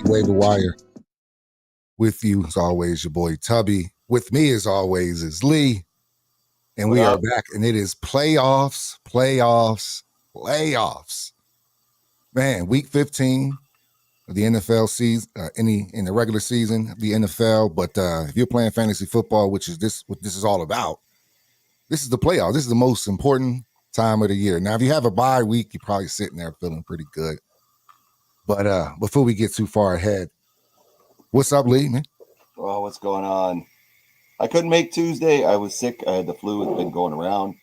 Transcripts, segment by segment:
Fantasy Waiver Wire. With you, as always, your boy Tubby. With me, as always, is Lee. And we are back, and it is playoffs. Man, week 15 of the NFL season, in the regular season of the NFL. But if you're playing fantasy football, which is what this is all about, this is the playoffs. This is the most important time of the year. Now, if you have a bye week, you're probably sitting there feeling pretty good. But before we get too far ahead, what's up, Lee, man? Well, what's going on? I couldn't make Tuesday. I was sick. I had the flu. It's been going around. In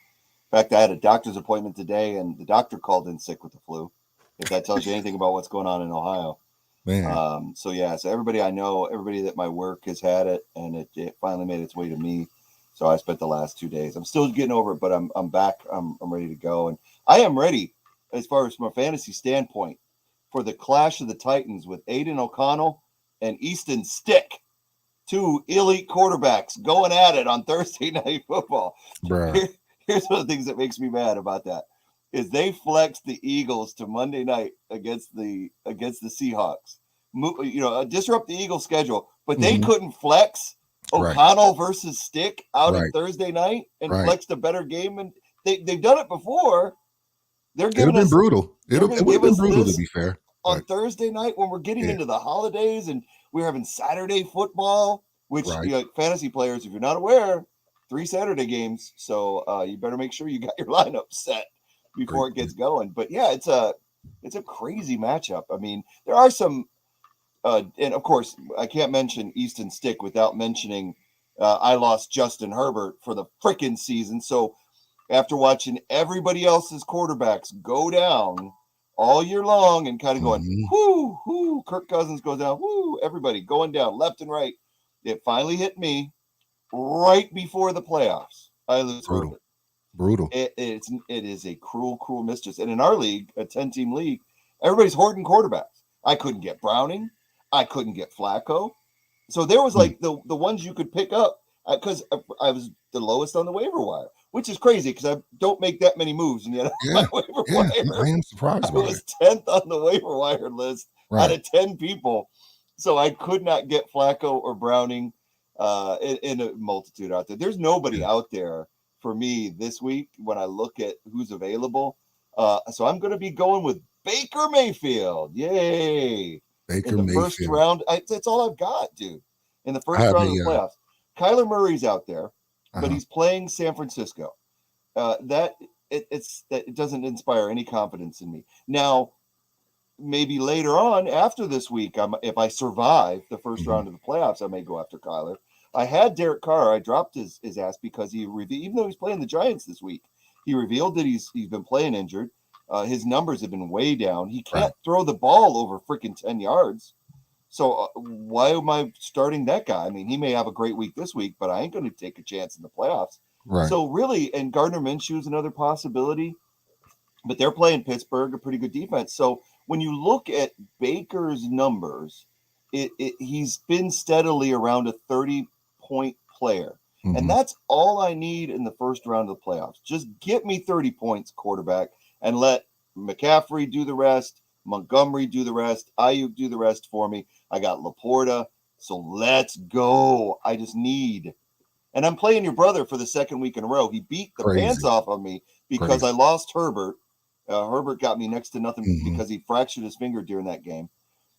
fact, I had a doctor's appointment today, and the doctor called in sick with the flu. If that tells you anything about what's going on in Ohio. Man. So everybody I know, everybody that my work has had it, and it finally made its way to me. So I spent the last 2 days. I'm still getting over it, but I'm back. I'm ready to go, and I am ready as far as from a fantasy standpoint for the clash of the Titans with Aiden O'Connell and Easton Stick, two elite quarterbacks going at it on Thursday Night Football. Here's one of the things that makes me mad about that is they flexed the Eagles to Monday night against the Seahawks. Disrupt the Eagles schedule, but they couldn't flex O'Connell versus Stick out on Thursday night and flexed a better game. And they've done it before. They're giving us brutal. It would have been brutal, to be fair. On Thursday night when we're getting into the holidays and we're having Saturday football, which fantasy players, if you're not aware, 3 Saturday games. So you better make sure you got your lineup set before it gets going. But yeah, it's a crazy matchup. I mean, there are some, and of course, I can't mention Easton Stick without mentioning I lost Justin Herbert for the frickin' season. So after watching everybody else's quarterbacks go down all year long and kind of going, whoo, Kirk Cousins goes down, whoo, everybody going down left and right. It finally hit me right before the playoffs. I lose Herbert. Brutal. It is a cruel mistress. And in our league, a 10-team league, everybody's hoarding quarterbacks. I couldn't get Browning. I couldn't get Flacco. So there was like the ones you could pick up because I was the lowest on the waiver wire, which is crazy because I don't make that many moves. And yet my waiver wire, I am surprised by it. I was 10th on the waiver wire list out of 10 people. So I could not get Flacco or Browning in a multitude out there. There's nobody out there for me this week when I look at who's available. So I'm going to be going with Baker Mayfield. Yay. Baker in the Mayfield. First round. That's all I've got, dude. In the first round of the playoffs. Kyler Murray's out there, but he's playing San Francisco. It doesn't inspire any confidence in me. Now, maybe later on after this week, if I survive the first round of the playoffs, I may go after Kyler. I had Derek Carr. I dropped his ass because even though he's playing the Giants this week, he revealed that he's been playing injured. His numbers have been way down. He can't throw the ball over freaking 10 yards. So why am I starting that guy? I mean, he may have a great week this week, but I ain't going to take a chance in the playoffs. So really, and Gardner Minshew is another possibility, but they're playing Pittsburgh, a pretty good defense. So when you look at Baker's numbers, he's been steadily around a 30-point player. And that's all I need in the first round of the playoffs. Just get me 30 points, quarterback, and let McCaffrey do the rest, Montgomery do the rest, Ayuk do the rest for me. I got Laporta, so let's go. I just need. And I'm playing your brother for the second week in a row. He beat the pants off of me because I lost Herbert. Herbert got me next to nothing because he fractured his finger during that game.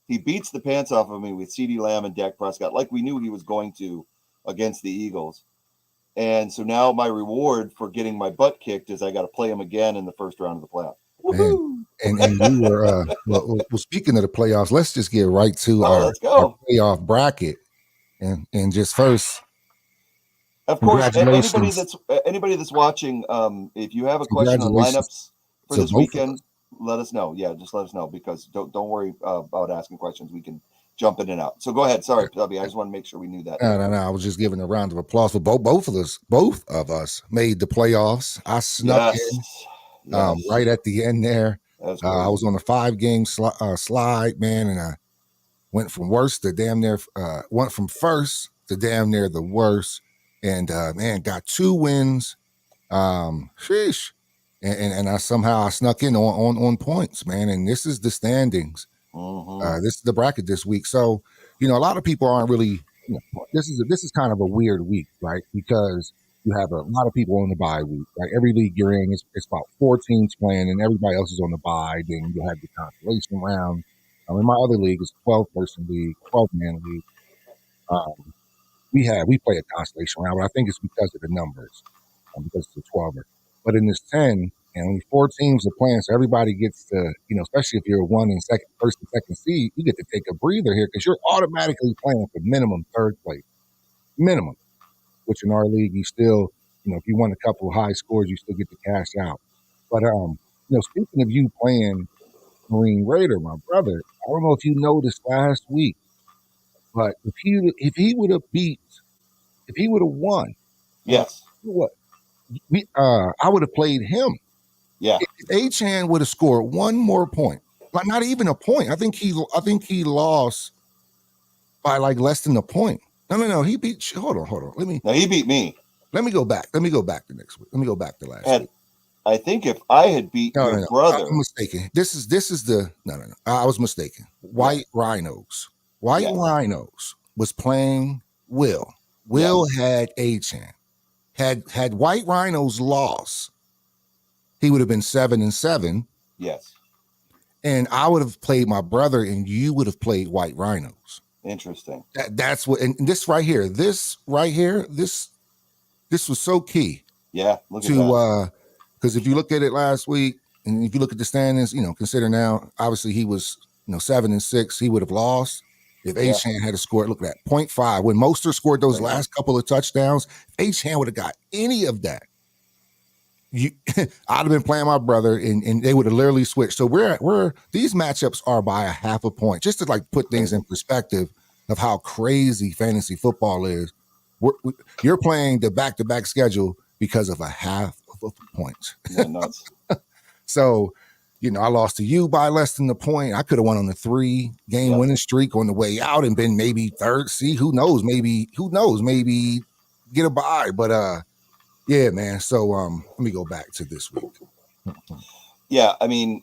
He beats the pants off of me with CeeDee Lamb and Dak Prescott like we knew he was going to against the Eagles. And so now my reward for getting my butt kicked is I got to play him again in the first round of the playoffs. And you were well, speaking of the playoffs, let's just get right to our playoff bracket and just first. Of course, anybody that's watching, if you have a question on lineups for this weekend, let us know. Yeah, just let us know because don't worry about asking questions. We can jump in and out. So go ahead. Sorry, Tubby. I just want to make sure we knew that. No. I was just giving a round of applause for both of us made the playoffs. I snuck in right at the end there. I was on a 5-game slide, man, and I went from worst to damn near. Went from first to damn near the worst, and man, got 2 wins. Sheesh. And I somehow snuck in on points, man. And this is the standings This is the bracket this week. So, a lot of people aren't really, this is kind of a weird week, right? Because you have a lot of people on the bye week, right? Every league you're in, it's about 4 teams playing, and everybody else is on the bye. Then you have the consolation round. In my other league, it's 12-person league, 12-man league. Um, we play a constellation round, but I think it's because of the numbers, because it's a 12er. But in this 10, and only 4 teams are playing, so everybody gets to, especially if you're first and second seed, you get to take a breather here because you're automatically playing for minimum third place, minimum. Which in our league, you still, if you won a couple of high scores, you still get to cash out. But speaking of you playing Marine Raider, my brother, I don't know if you noticed last week, but if he would have won, Yes. what I would have played him. Yeah. If Achane would have scored one more point, like not even a point. I think he lost by like less than a point. No. He beat. Hold on. No, he beat me. Let me go back. Let me go back to next week. Let me go back to last week. I think if I had beat your brother, I'm mistaken. This is the no. I was mistaken. White Rhinos. White Rhinos was playing Will. Will had Achane. Had White Rhinos lost, he would have been 7-7. Yes. And I would have played my brother, and you would have played White Rhinos. Interesting. That's what. And this right here, this was so key. Yeah. Look at that. Because if you look at it last week, and if you look at the standings, consider now, obviously he was 7-6. He would have lost if Achane had scored. Look at that 0.5. When Mostert scored those last couple of touchdowns, Achane would have got any of that. I'd have been playing my brother, and they would have literally switched. So we're these matchups are by a half a point, just to like put things in perspective of how crazy fantasy football is. You're playing the back-to-back schedule because of a half of a point. Yeah, nuts. So, I lost to you by less than the point. I could have won on the 3-game winning streak on the way out and been maybe third. See, who knows? Maybe get a bye. But yeah, man. So let me go back to this week. Yeah, I mean,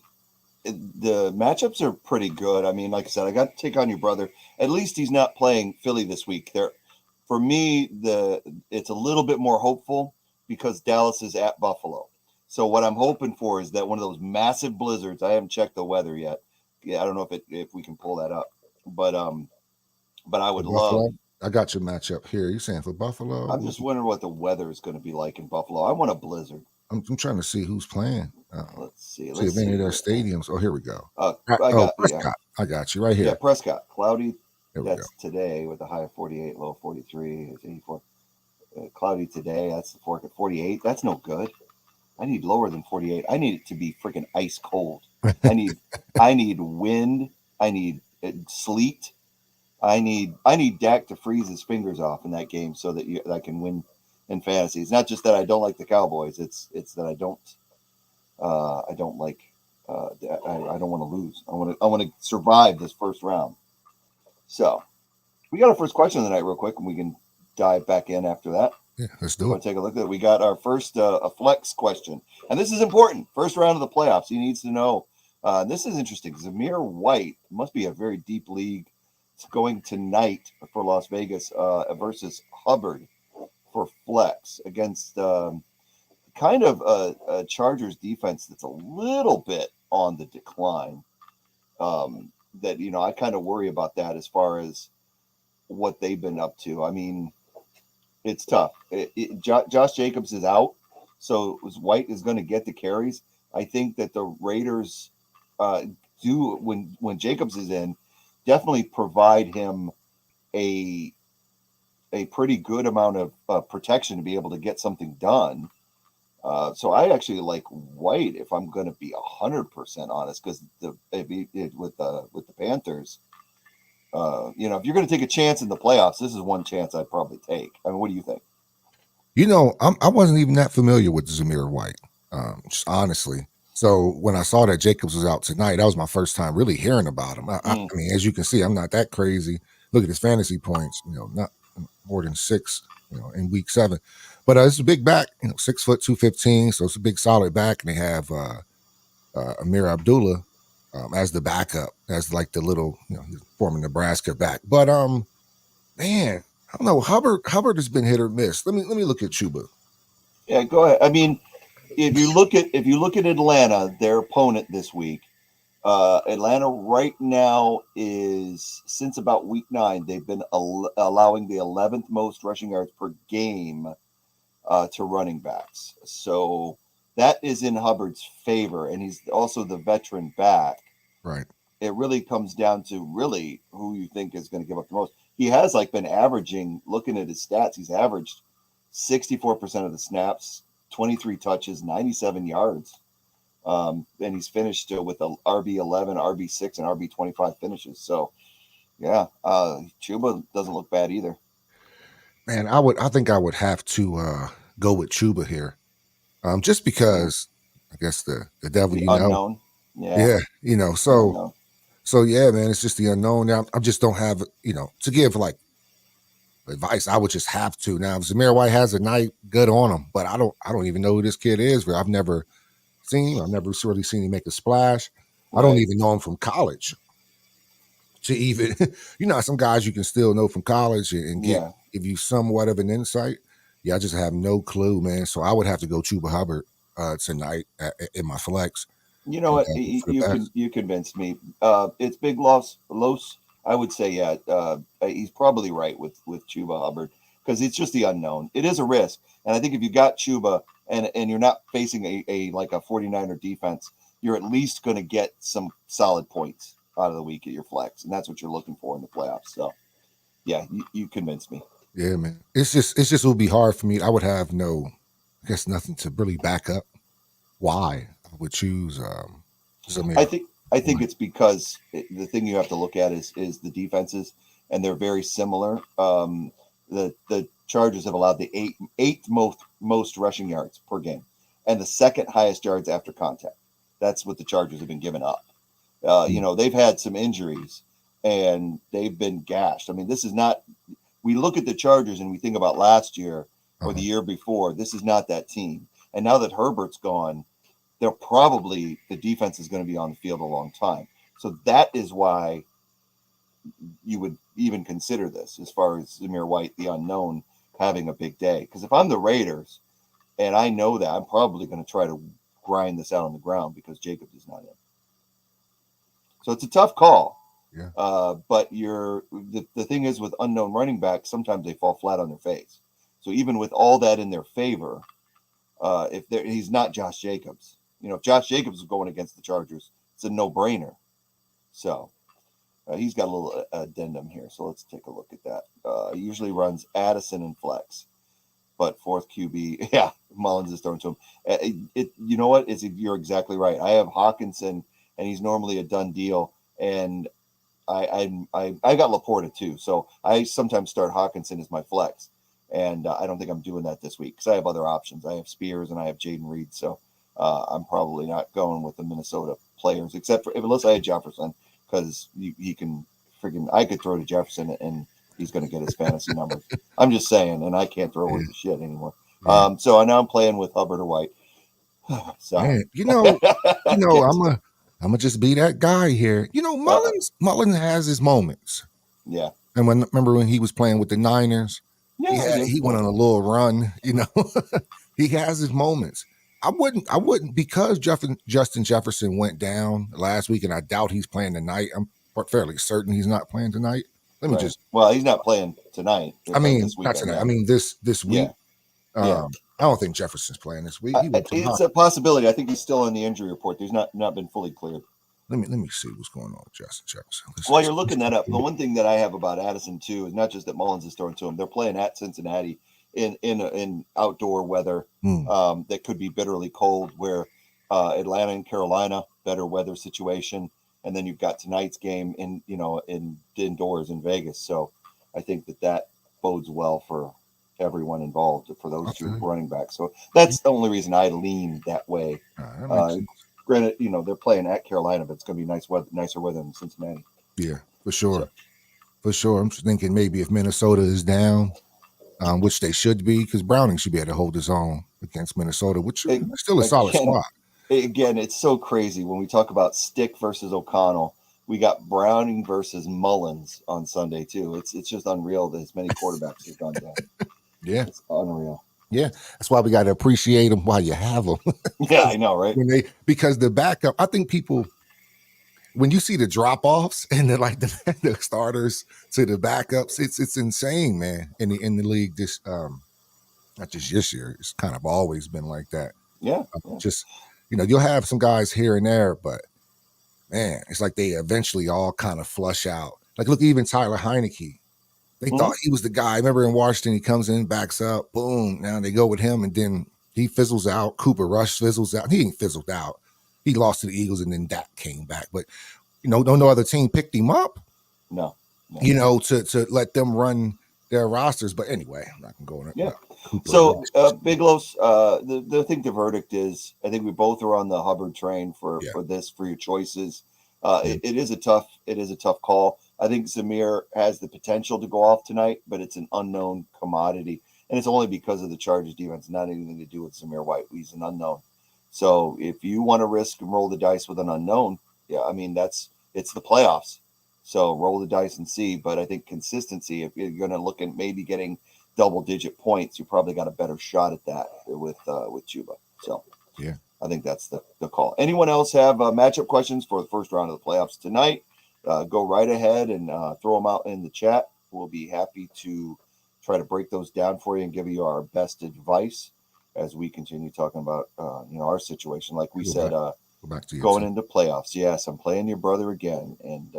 the matchups are pretty good. I mean, like I said, I got to take on your brother. At least he's not playing Philly this week. For me, it's a little bit more hopeful because Dallas is at Buffalo. So what I'm hoping for is that one of those massive blizzards. I haven't checked the weather yet. Yeah, I don't know if we can pull that up, but I would love. I got your matchup here. You saying for Buffalo? I'm just wondering what the weather is going to be like in Buffalo. I want a blizzard. I'm trying to see who's playing. Let's see. See if any of their stadiums. Oh, here we go. Prescott. I got you right here. Yeah, Prescott. Cloudy. That's today with a high of 48, low of 43. It's 84. Cloudy today. That's the fork at 48. That's no good. I need lower than 48. I need it to be freaking ice cold. I need wind. I need sleet. I need Dak to freeze his fingers off in that game so that I can win in fantasy. It's not just that I don't like the Cowboys. It's that I don't like. I don't want to lose. I want to survive this first round. So, we got our first question of the night, real quick, and we can dive back in after that. Yeah, let's do it. Take a look at it. We got our first a flex question, and this is important. First round of the playoffs. He needs to know. This is interesting. Zamir White must be a very deep league. It's going tonight for Las Vegas versus Hubbard for flex against kind of a Chargers defense that's a little bit on the decline. That I kind of worry about that as far as what they've been up to. I mean, it's tough. Josh Jacobs is out, so White is going to get the carries. I think that the Raiders do when Jacobs is in, definitely provide him a pretty good amount of protection to be able to get something done. So I actually like White if I'm going to be 100% honest, because with the Panthers, if you're going to take a chance in the playoffs, this is one chance I'd probably take. I mean, what do you think? I wasn't even that familiar with Zamir White, just honestly. So when I saw that Jacobs was out tonight, that was my first time really hearing about him. I mean, as you can see, I'm not that crazy. Look at his fantasy points, not more than 6, in week 7. But it's a big back, 6 foot 215, so it's a big solid back. And they have Amir Abdullah as the backup, as like the little, he's former Nebraska back. But man, I don't know. Hubbard has been hit or miss. Let me look at Chuba. Yeah, go ahead. I mean, if you look at Atlanta, their opponent this week, Atlanta right now is, since about week 9, they've been allowing the 11th most rushing yards per game to running backs. So that is in Hubbard's favor, and he's also the veteran back. Right. It really comes down to really who you think is going to give up the most. He has been averaging, looking at his stats, he's averaged 64% of the snaps, 23 touches, 97 yards. And he's finished with a RB11, RB6, and RB25 finishes. So, yeah, Chuba doesn't look bad either. Man, I think I would have to go with Chuba here, just because I guess the devil, The unknown. yeah, Unknown. so yeah, man, it's just the unknown. Now I just don't have to give like advice. I would just have to. Now, if Zamir White has a night, good on him, but I don't even know who this kid is. I've never seen him. I've never really seen him make a splash. I don't even know him from college. To even, some guys you can still know from college and give you somewhat of an insight. Yeah, I just have no clue, man. So I would have to go Chuba Hubbard tonight in my flex. You know what? You convinced me. It's big loss. I would say, yeah. He's probably right with Chuba Hubbard, because it's just the unknown. It is a risk, and I think if you got Chuba and you're not facing a 49er defense, you're at least going to get some solid points out of the week at your flex, and that's what you're looking for in the playoffs. So, yeah, you convinced me. Yeah, man. It's just it would be hard for me. I would have nothing to really back up why I would choose. I think it's because the thing you have to look at is the defenses, and they're very similar. The Chargers have allowed the eighth most rushing yards per game, and the second highest yards after contact. That's what the Chargers have been giving up. They've had some injuries and they've been gashed. I mean, this is not. We look at the Chargers and we think about last year or the year before. This is not that team. And now that Herbert's gone, the defense is going to be on the field a long time. So that is why you would even consider this, as far as Zamir White, the unknown, having a big day. Because if I'm the Raiders and I know that, I'm probably going to try to grind this out on the ground because Jacobs is not in. So it's a tough call. Yeah. But the thing is, with unknown running backs, sometimes they fall flat on their face. So even with all that in their favor, he's not Josh Jacobs. If Josh Jacobs is going against the Chargers, it's a no-brainer. So he's got a little addendum here. So let's take a look at that. He usually runs Addison and flex, but fourth QB, yeah, Mullins is throwing to him. You know what? You're exactly right. I have Hawkinson, and he's normally a done deal. And I got Laporta too, so I sometimes start Hawkinson as my flex, and I don't think I'm doing that this week because I have other options. I have Spears and I have Jaden Reed, so I'm probably not going with the Minnesota players, unless I had Jefferson, because he can freaking. I could throw to Jefferson and he's going to get his fantasy numbers. I'm just saying, and I can't throw with the shit anymore. Yeah. So now I'm playing with Hubbard or White. So man, I'm gonna just be that guy here. Mullins has his moments. Yeah. And remember when he was playing with the Niners? Yeah, he went on a little run. He has his moments. I wouldn't because Justin Jefferson went down last week, and I doubt he's playing tonight. I'm fairly certain he's not playing tonight. Well, he's not playing tonight. I mean, not tonight. I mean this week. Yeah. I don't think Jefferson's playing this week. It's a possibility. I think he's still on the injury report. He's not been fully cleared. Let me see what's going on with Justin Jefferson. While you're looking that up, the one thing that I have about Addison too is not just that Mullins is throwing to him. They're playing at Cincinnati in outdoor weather that could be bitterly cold. Where Atlanta and Carolina, better weather situation, and then you've got tonight's game in indoors in Vegas. So I think that bodes well for everyone involved, for those two running backs. So that's the only reason I lean that way. Granted, they're playing at Carolina, but it's going to be nicer weather than Cincinnati. Yeah, for sure. For sure. I'm just thinking maybe if Minnesota is down, which they should be, because Browning should be able to hold his own against Minnesota, which is still a solid squad. Again, it's so crazy when we talk about Stick versus O'Connell. We got Browning versus Mullins on Sunday too. It's just unreal that as many quarterbacks have gone down. Yeah, It's unreal. yeah. That's why we got to appreciate them while you have them. Yeah, I know, right? Because the backup, I think people when you see the drop offs and the starters to the backups, it's insane, man. In the league, this not just this year, it's kind of always been like that. Yeah, yeah. Just you'll have some guys here and there, but man, it's like they eventually all kind of flush out. Like look, even Tyler Heineke. They Mhm. thought he was the guy. I remember in Washington, he comes in, backs up, boom. Now they go with him, and then he fizzles out. Cooper Rush fizzles out. He ain't fizzled out. He lost to the Eagles, and then Dak came back. But no other team picked him up. No, To let them run their rosters. But anyway, I'm not gonna go on it. yeah. Cooper So, Rush. Bigelow's, I think the verdict is, I think we both are on the Hubbard train for Yeah. your choices. Yeah. It is a tough call. I think Zamir has the potential to go off tonight, but it's an unknown commodity, and it's only because of the Chargers defense, not anything to do with Zamir White. He's an unknown. So if you want to risk and roll the dice with an unknown, yeah, I mean it's the playoffs. So roll the dice and see. But I think consistency, if you're going to look at maybe getting double-digit points, you probably got a better shot at that with Chuba. So Yeah. I think that's the call. Anyone else have matchup questions for the first round of the playoffs tonight? Go right ahead and throw them out in the chat. We'll be happy to try to break those down for you and give you our best advice as we continue talking about our situation. Like we said, Go back to you going too. into playoffs. Yes, I'm playing your brother again, and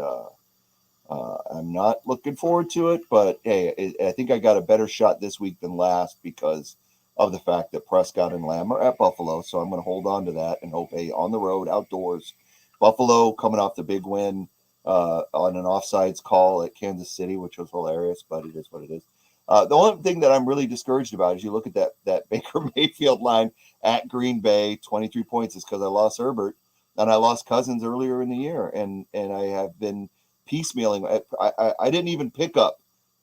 I'm not looking forward to it. But hey, I think I got a better shot this week than last because of the fact that Prescott and Lamb are at Buffalo. So I'm going to hold on to that and hope, hey, on the road, outdoors, Buffalo coming off the big win on an offsides call at Kansas City, which was hilarious, but it is what it is. The only thing that I'm really discouraged about is you look at that Baker Mayfield line at Green Bay, 23 points is because I lost Herbert and I lost Cousins earlier in the year, and I have been piecemealing. I didn't even pick up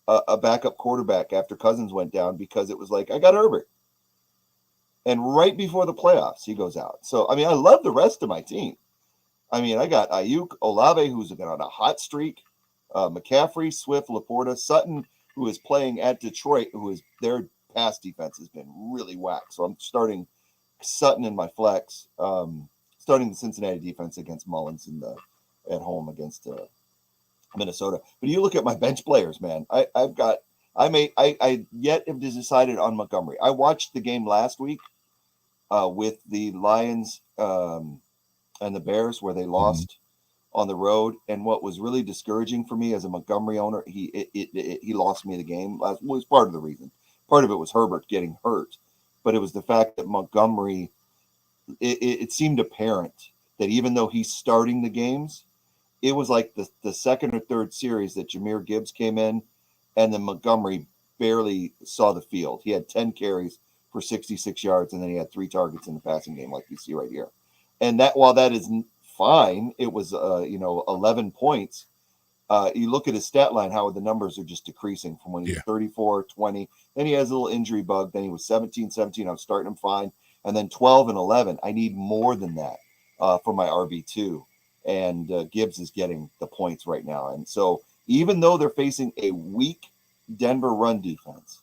a backup quarterback after Cousins went down because it was like I got Herbert, and right before the playoffs he goes out. So I mean I love the rest of my team. I mean I got Ayuk, Olave, who's on a hot streak, McCaffrey, Swift, Laporta, Sutton, who is playing at Detroit, who is their pass defense has been really whack. So I'm starting Sutton in my flex, starting the Cincinnati defense against Mullins in the at home against Minnesota. But you look at my bench players, man. I yet have decided on Montgomery. I watched the game last week with the Lions and the Bears where they lost on the road. And what was really discouraging for me as a Montgomery owner, he lost me the game. Was part of the reason. Part of it was Herbert getting hurt, but it was the fact that Montgomery. It seemed apparent that even though he's starting the games, it was like the second or third series that Jahmyr Gibbs came in, and then Montgomery barely saw the field. He had 10 carries for 66 yards, and then he had 3 targets in the passing game, like you see right here. And that while that is fine, it was 11 points. You look at his stat line, how the numbers are just decreasing from when he was 34, 20. Then he has a little injury bug. Then he was 17, 17. I was starting him fine. And then 12 and 11. I need more than that for my RB2. And Gibbs is getting the points right now. And so even though they're facing a weak Denver run defense,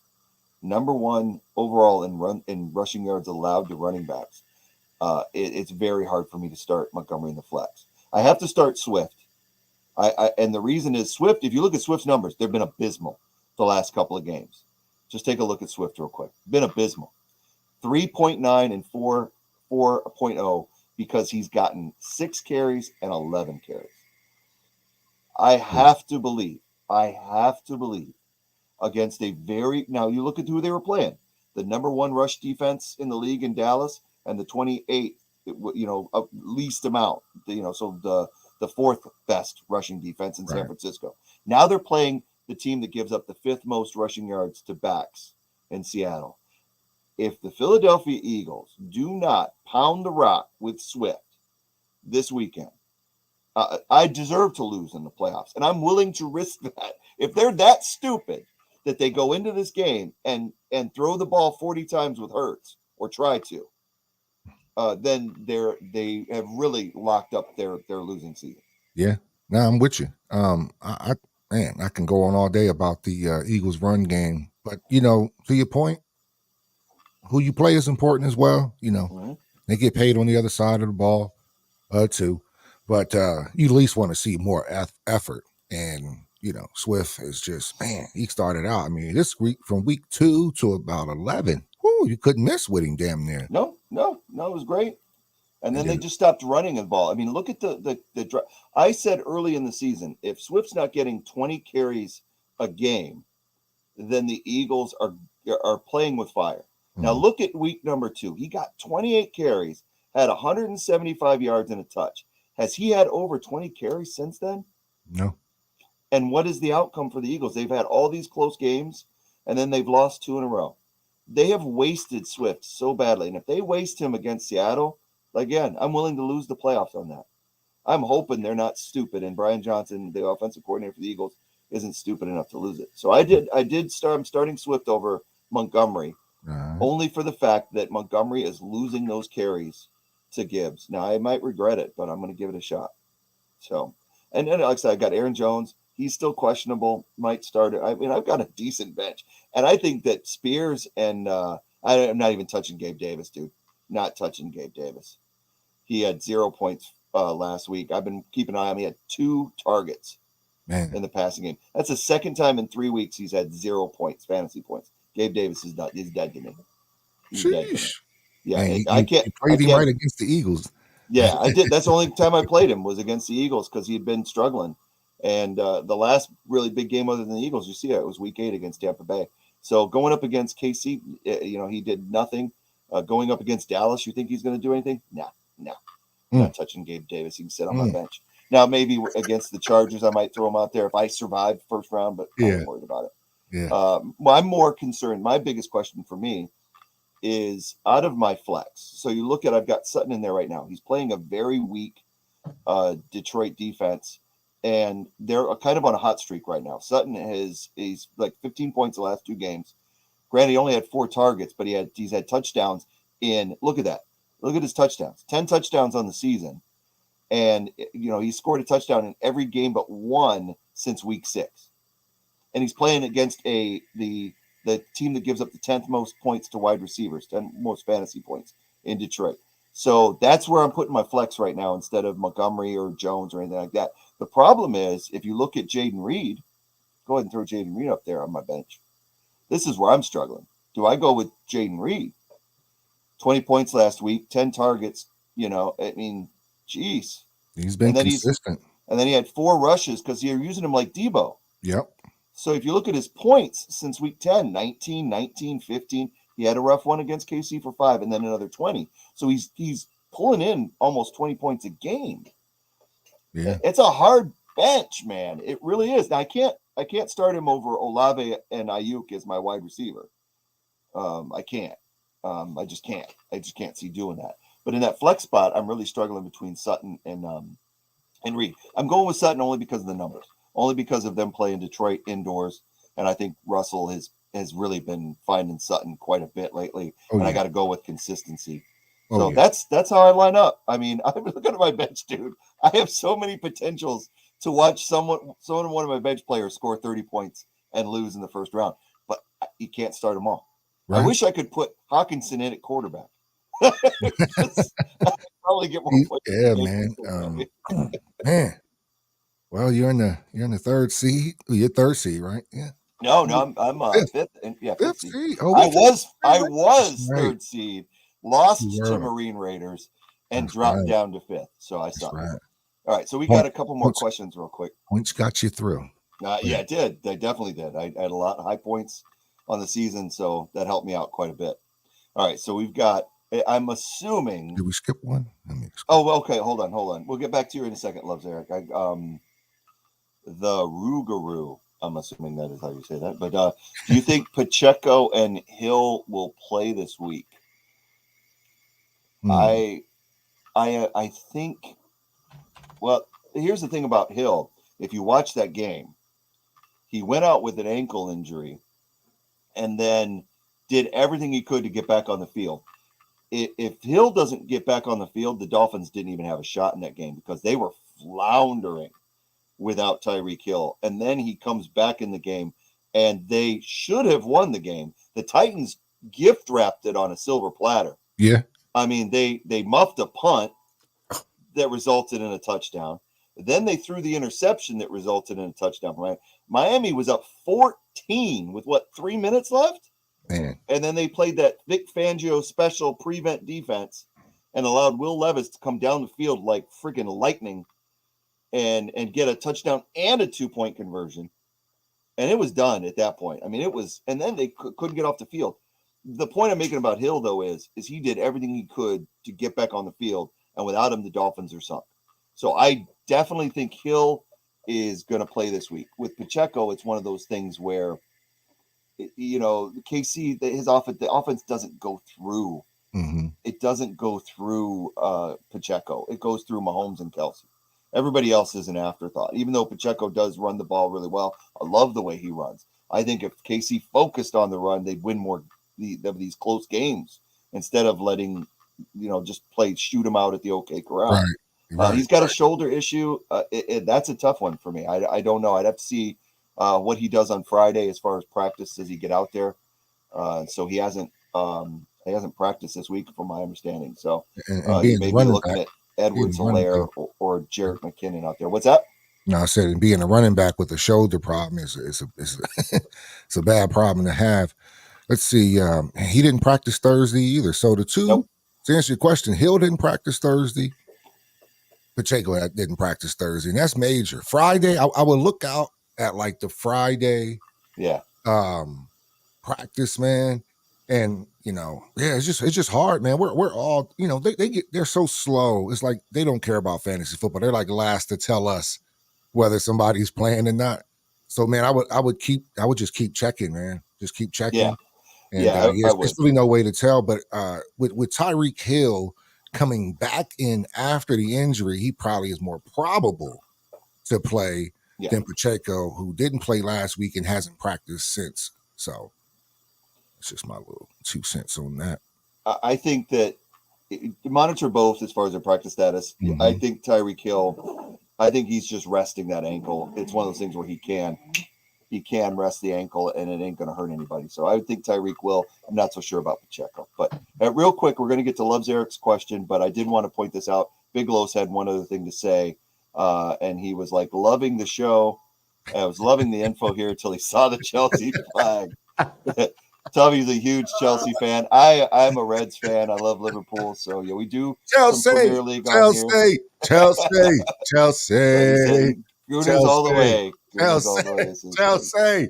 number one overall in rushing yards allowed to running backs, it's very hard for me to start Montgomery in the flex. I have to start Swift. And the reason is Swift, if you look at Swift's numbers, they've been abysmal the last couple of games. Just take a look at Swift real quick. Been abysmal. 3.9 and 4.0 because he's gotten 6 carries and 11 carries. I have to believe against a very, now you look at who they were playing. The number one rush defense in the league in Dallas and the 28th, least amount, so the fourth best rushing defense in San Francisco. Now they're playing the team that gives up the 5th most rushing yards to backs in Seattle. If the Philadelphia Eagles do not pound the rock with Swift this weekend, I deserve to lose in the playoffs, and I'm willing to risk that. If they're that stupid that they go into this game and throw the ball 40 times with Hurts or try to, then they have really locked up their losing season. Yeah. Now I'm with you. Man, I can go on all day about the Eagles run game, but to your point, who you play is important as well. Mm-hmm. They get paid on the other side of the ball, too, but you at least want to see more effort. And Swift is just, man, he started out. I mean, this week from week 2 to about 11, you couldn't miss with him, damn near. No, it was great. And then And they then, just stopped running the ball. I mean, look at the I said early in the season, if Swift's not getting 20 carries a game, then the Eagles are playing with fire. Now look at week number 2. He got 28 carries, had 175 yards and a touch. Has he had over 20 carries since then? no, And what is the outcome for the Eagles? They've had all these close games, and then they've lost 2 in a row. They have wasted Swift so badly. And if they waste him against Seattle, again, I'm willing to lose the playoffs on that. I'm hoping they're not stupid, and Brian Johnson, the offensive coordinator for the Eagles, isn't stupid enough to lose it. So I'm starting Swift over Montgomery, only for the fact that Montgomery is losing those carries to Gibbs. Now I might regret it, but I'm going to give it a shot. So, and like I said, I got Aaron Jones. He's still questionable. Might start. I mean, I've got a decent bench, and I think that Spears and I'm not even touching Gabe Davis, dude. Not touching Gabe Davis. He had 0 points last week. I've been keeping an eye on him. He had 2 targets in the passing game. That's the second time in 3 weeks he's had 0 points, fantasy points. Gabe Davis is not. He's dead to me. He's dead to me. Yeah, man, I can't. you played him right against the Eagles. Yeah, I did. That's the only time I played him was against the Eagles because he'd been struggling. And the last really big game other than the Eagles, you see it was week 8 against Tampa Bay. So going up against KC, he did nothing. Going up against Dallas, you think he's going to do anything? No. Not touching Gabe Davis. He can sit on my bench. Now, maybe against the Chargers, I might throw him out there if I survive first round, but I ain't worried about it. Yeah. Well, I'm more concerned. My biggest question for me is out of my flex. So you look at, I've got Sutton in there right now. He's playing a very weak Detroit defense, and they're kind of on a hot streak right now. Sutton he's like 15 points the last 2 games. Granted, he only had 4 targets, but he's had touchdowns in. Look at that. Look at his touchdowns. 10 touchdowns on the season, and he scored a touchdown in every game but 1 since week 6. And he's playing against the team that gives up the 10th most points to wide receivers, 10 most fantasy points in Detroit. So that's where I'm putting my flex right now instead of Montgomery or Jones or anything like that. The problem is, if you look at Jaden Reed, go ahead and throw Jaden Reed up there on my bench. This is where I'm struggling. Do I go with Jaden Reed? 20 points last week, 10 targets. I mean, geez. He's been consistent. And then he had 4 rushes because you're using him like Debo. Yep. So if you look at his points since week 10, 19, 19, 15, he had a rough one against KC for 5 and then another 20. So he's pulling in almost 20 points a game. Yeah. It's a hard bench, man. It really is. Now I can't start him over Olave and Ayuk as my wide receiver. I can't. I just can't see doing that. But in that flex spot, I'm really struggling between Sutton and Reed. I'm going with Sutton only because of the numbers. Only because of them playing Detroit indoors, and I think Russell has really been finding Sutton quite a bit lately, I got to go with consistency. That's how I line up. I mean, I'm looking at my bench, dude. I have so many potentials to watch one of my bench players score 30 points and lose in the first round, but you can't start them all. Right. I wish I could put Hawkinson in at quarterback. Probably get more points. Yeah, man. Man. Well, you're in the 3rd seed. You're 3rd seed, right? Yeah. No, I'm 5th. Yeah, 5th seed. Oh, I was 3rd seed. Lost to Marine Raiders and dropped down to 5th. So I stopped. Right. All right, so we got a couple more questions real quick. Points got you through. Yeah, it did. They definitely did. I had a lot of high points on the season, so that helped me out quite a bit. All right, so we've got. I'm assuming. Did we skip one? Oh, okay. Hold on. We'll get back to you in a second, Loves Eric. The Rougarou. I'm assuming that is how you say that. But do you think Pacheco and Hill will play this week? I think. Well, here's the thing about Hill. If you watch that game, he went out with an ankle injury, and then did everything he could to get back on the field. if Hill doesn't get back on the field, the Dolphins didn't even have a shot in that game because they were floundering without Tyreek Hill. And then he comes back in the game, and they should have won the game. The Titans gift wrapped it on a silver platter. Yeah. I mean, they muffed a punt that resulted in a touchdown. Then they threw the interception that resulted in a touchdown. Right? Miami was up 14 with 3 minutes left? Man. And then they played that Vic Fangio special prevent defense and allowed Will Levis to come down the field like freaking lightning and get a touchdown and a 2-point conversion. And it was done at that point. I mean, it was, and then they couldn't get off the field. The point I'm making about Hill, though, is he did everything he could to get back on the field, and without him, the Dolphins are sunk. So I definitely think Hill is going to play this week. With Pacheco, it's one of those things where, KC, the offense doesn't go through. Mm-hmm. It doesn't go through Pacheco. It goes through Mahomes and Kelsey. Everybody else is an afterthought. Even though Pacheco does run the ball really well, I love the way he runs. I think if KC focused on the run, they'd win more of these close games instead of letting, just shoot him out at the OK Corral. Right. He's got a shoulder issue. That's a tough one for me. I don't know. I'd have to see what he does on Friday as far as practice. Does he get out there? So he hasn't practiced this week, from my understanding. So he may be looking at Edwards-Helaire or Jarrett McKinnon out there. What's that? No, I said being a running back with a shoulder problem is it's a bad problem to have. Let's see. He didn't practice Thursday either. So the two, Nope. To answer your question, Hill didn't practice Thursday. Pacheco didn't practice Thursday, and that's major. Friday, I would look out at like the Friday, practice, man. And it's just hard, man. We're all, they're so slow. It's like they don't care about fantasy football. They're like last to tell us whether somebody's playing or not. So, man, I would just keep checking, man. Just keep checking. Yeah. And there's really no way to tell. But with Tyreek Hill coming back in after the injury, he probably is more probable to play than Pacheco, who didn't play last week and hasn't practiced since. So it's just my little 2 cents on that. I think that monitor both as far as their practice status. Mm-hmm. I think Tyreek Hill, I think he's just resting that ankle. It's one of those things where he can rest the ankle and it ain't going to hurt anybody. So I would think Tyreek will. I'm not so sure about Pacheco. But real quick, we're going to get to Loves Eric's question, but I did want to point this out. Big Los had one other thing to say, and he was like, loving the show. I was loving the info here until he saw the Chelsea flag. Tommy's a huge Chelsea fan. I'm a Reds fan. I love Liverpool. So, yeah, we do Chelsea, some Premier League on here. Chelsea. Gooners all the way. Chelsea.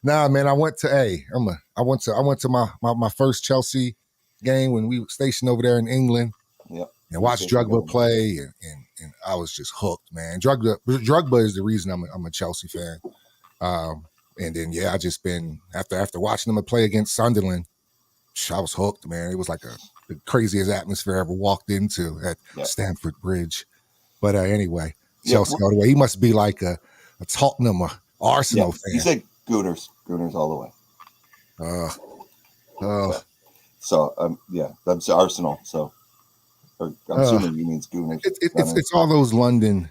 Nah, man, I went to my first Chelsea game when we were stationed over there in England. Yep. And watched Drogba play, and I was just hooked, man. Drogba is the reason I'm a Chelsea fan. And then I just been after watching them play against Sunderland, I was hooked, man. It was like the craziest atmosphere I ever walked into at Stamford Bridge. But anyway, Chelsea all the way. He must be like a Tottenham or Arsenal fan. He said Gooners all the way. That's Arsenal. So I'm assuming he means Gooners. It's all those London.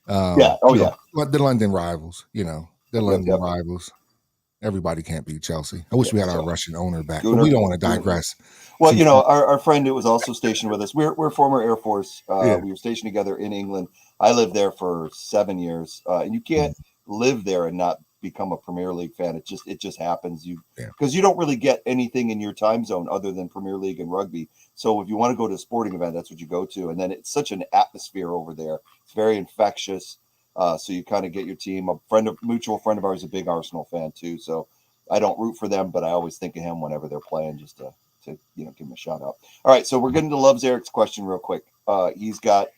The London rivals. The London rivals. Everybody can't beat Chelsea. I wish we had our Russian owner back, but we don't want to digress. Well, our friend who was also stationed with us, we're former Air Force. We were stationed together in England. I lived there for 7 years. And you can't live there and not become a Premier League fan. It just happens. Because you don't really get anything in your time zone other than Premier League and rugby. So if you want to go to a sporting event, that's what you go to. And then it's such an atmosphere over there. It's very infectious. So you kind of get your team. Mutual friend of ours is a big Arsenal fan too. So I don't root for them, but I always think of him whenever they're playing, just to give him a shout out. All right, so we're getting to Loves Eric's question real quick. He's got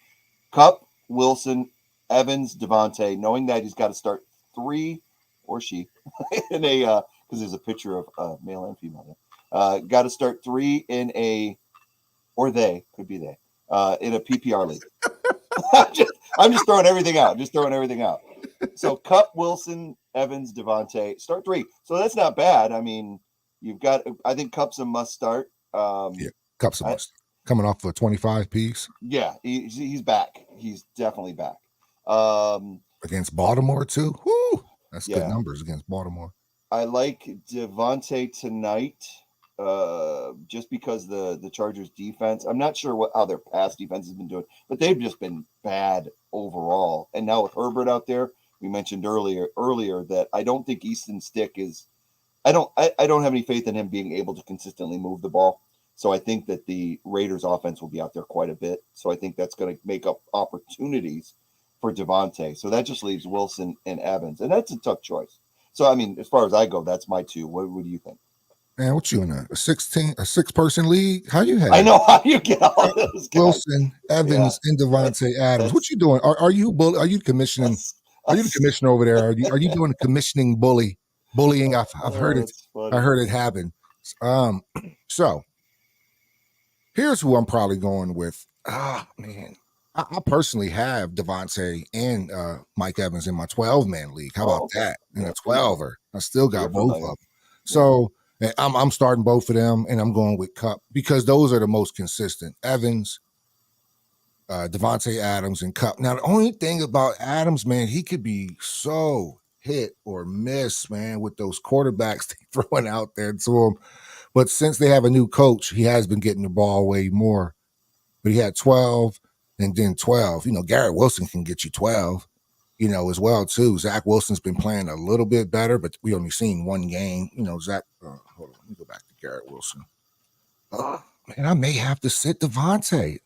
Kupp, Wilson, Evans, Devontae, knowing that he's got to start 3 or she in a because there's a picture of male and female there. Got to start 3 in a, or they could be they in a PPR league. I'm just throwing everything out. So Kupp, Wilson, Evans, Devontae, start 3. So that's not bad. I mean, I think Kupp's a must start. Cup's a must. Coming off of a 25 piece. Yeah, he's back. He's definitely back. Against Baltimore too. Whoo! That's good Yeah. numbers against Baltimore. I like Devontae tonight, just because the Chargers defense. I'm not sure how their pass defense has been doing, but they've just been bad overall. And now with Herbert out there, we mentioned earlier that I don't think Easton Stick is. I don't have any faith in him being able to consistently move the ball. So I think that the Raiders offense will be out there quite a bit. So I think that's going to make up opportunities for Devontae. So that just leaves Wilson and Evans, and that's a tough choice. So I mean, as far as I go, that's my two. What do you think? Man, what you in a 6-person league? How you have? I know how you get all those guys. Wilson, Evans, and Devontae Adams. What you doing? Are you commissioning? Are you the commissioner over there? Are you doing commissioning bullying? I've heard it. I heard it happen. So here's who I'm probably going with. Man. I personally have Devontae and Mike Evans in my 12-man league. How about that? In a 12er. I still got both of them. So I'm starting both of them, and I'm going with Kupp because those are the most consistent. Evans, Devontae Adams, and Kupp. Now, the only thing about Adams, man, he could be so hit or miss, man, with those quarterbacks they throwing out there to him. But since they have a new coach, he has been getting the ball way more. But he had 12 and then 12. Garrett Wilson can get you 12, as well, too. Zach Wilson's been playing a little bit better, but we only seen one game. Zach, hold on, let me go back to Garrett Wilson. Man, I may have to sit Devontae.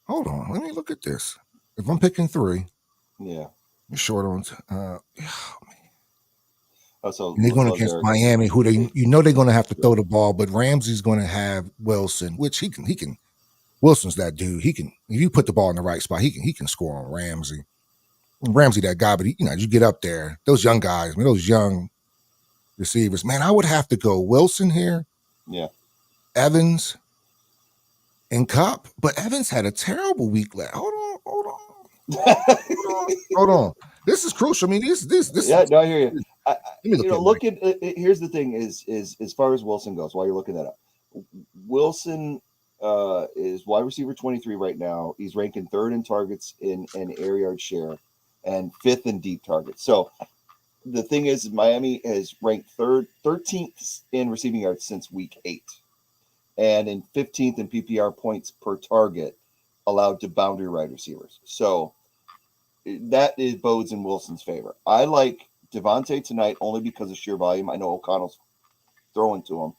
Hold on, let me look at this. If I'm picking 3, yeah, you're short on. So they're going against Miami, who they're going to have to throw the ball, but Ramsey's going to have Wilson, which he can. Wilson's that dude. He can, if you put the ball in the right spot, he can score on Ramsey. Ramsey that guy, but you get up there, those young guys, those young receivers, man, I would have to go Wilson here. Yeah. Evans and Kupp, but Evans had a terrible week last. Hold on. This is crucial. I mean, this. Yeah, no, I hear you. Here's the thing: is as far as Wilson goes, while you're looking that up, Wilson is wide receiver 23 right now. He's ranking 3rd in targets in air yard share, and 5th in deep targets. So the thing is, Miami has ranked 13th in receiving yards since week 8, and in 15th in PPR points per target allowed to boundary wide receivers. So that bodes in Wilson's favor. I like Devontae tonight only because of sheer volume. I know O'Connell's throwing to him,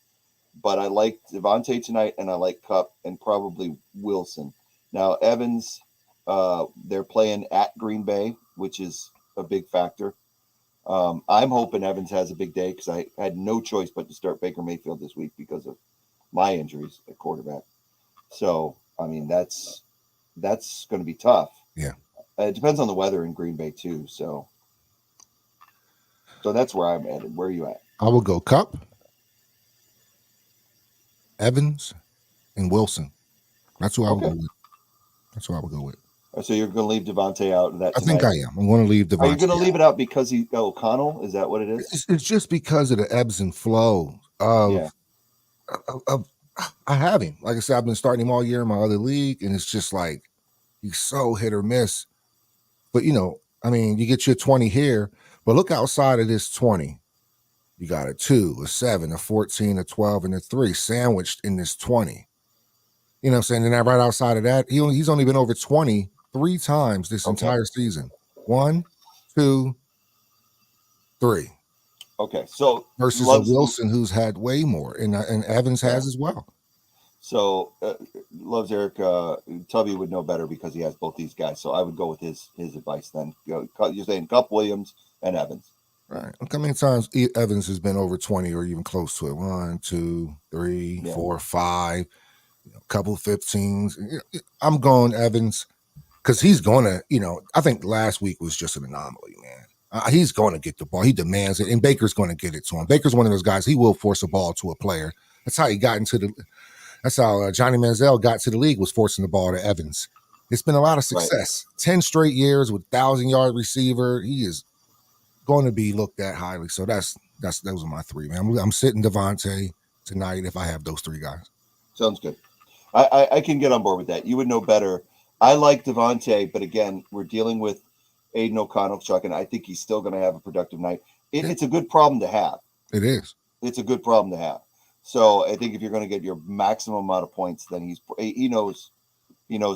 but I like Devontae tonight, and I like Kupp and probably Wilson. Now, Evans, they're playing at Green Bay, which is a big factor. I'm hoping Evans has a big day because I had no choice but to start Baker Mayfield this week because of my injuries at quarterback. So, I mean, that's going to be tough. Yeah. It depends on the weather in Green Bay, too. So that's where I'm at. Where are you at? I will go Kupp, Evans, and Wilson. That's who I would go with. That's who I would go with. So you're going to leave Devontae out of that tonight? I think I am. I'm going to leave Devontae. Are you going to leave it out because O'Connell? Is that what it is? It's just because of the ebbs and flow of I have him. Like I said, I've been starting him all year in my other league, and it's just like he's so hit or miss. But, you get your 20 here, but look outside of this 20. You got a 2, a 7, a 14, a 12, and a 3 sandwiched in this 20. You know what I'm saying? And then right outside of that, he's only been over 20 3 times this entire season. 1, 2, 3. Okay, so versus a Wilson who's had way more, and Evans has as well. So Loves Eric Tubby would know better because he has both these guys. So I would go with his advice then. You're saying Kupp, Williams, and Evans. Right. Look how many times Evans has been over 20 or even close to it. 1, 2, 3, 4, 5, a couple 15s. I'm going Evans because he's going to, I think last week was just an anomaly, man. He's going to get the ball. He demands it, and Baker's going to get it to him. Baker's one of those guys. He will force a ball to a player. That's how he got into that's how Johnny Manziel got to the league, was forcing the ball to Evans. It's been a lot of success. Right. 10 straight years with 1,000-yard receiver. He is going to be looked at highly. So those are my 3, man. I'm sitting Devontae tonight if I have those 3 guys. Sounds good. I can get on board with that. You would know better. I like Devontae, but again, we're dealing with Aiden O'Connell, Chuck, and I think he's still going to have a productive night. Yeah, It's a good problem to have. it is. It's a good problem to have. So I think if you're going to get your maximum amount of points, then he knows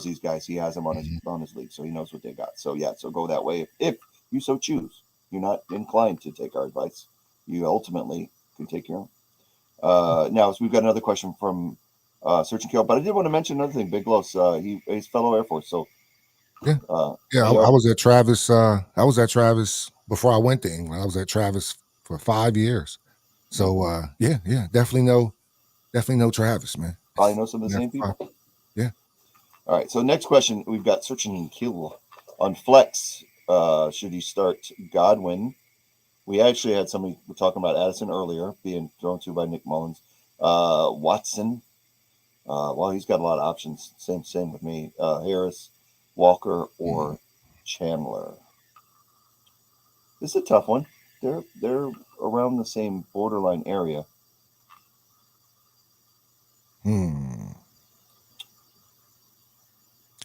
these guys. He has them Mhm. on his league, so he knows what they got. So yeah, so go that way if you so choose. You're not inclined to take our advice. You ultimately can take your own. Now, so we've got another question from Search and Kill, but I did want to mention another thing. Big Los, he's fellow Air Force, so Yeah, yeah. I was at Travis. I was at Travis before I went to England. I was at Travis for 5 years. So yeah, definitely know Travis, man. Probably know some of the same people. Yeah. All right. So next question, we've got Search and Kill on flex. Should you start Godwin? We actually had somebody talking about Addison earlier being thrown to by Nick Mullins. Watson. Well, he's got a lot of options. Same with me. Harris, Walker, or Chandler. This is a tough one. They're around the same borderline area.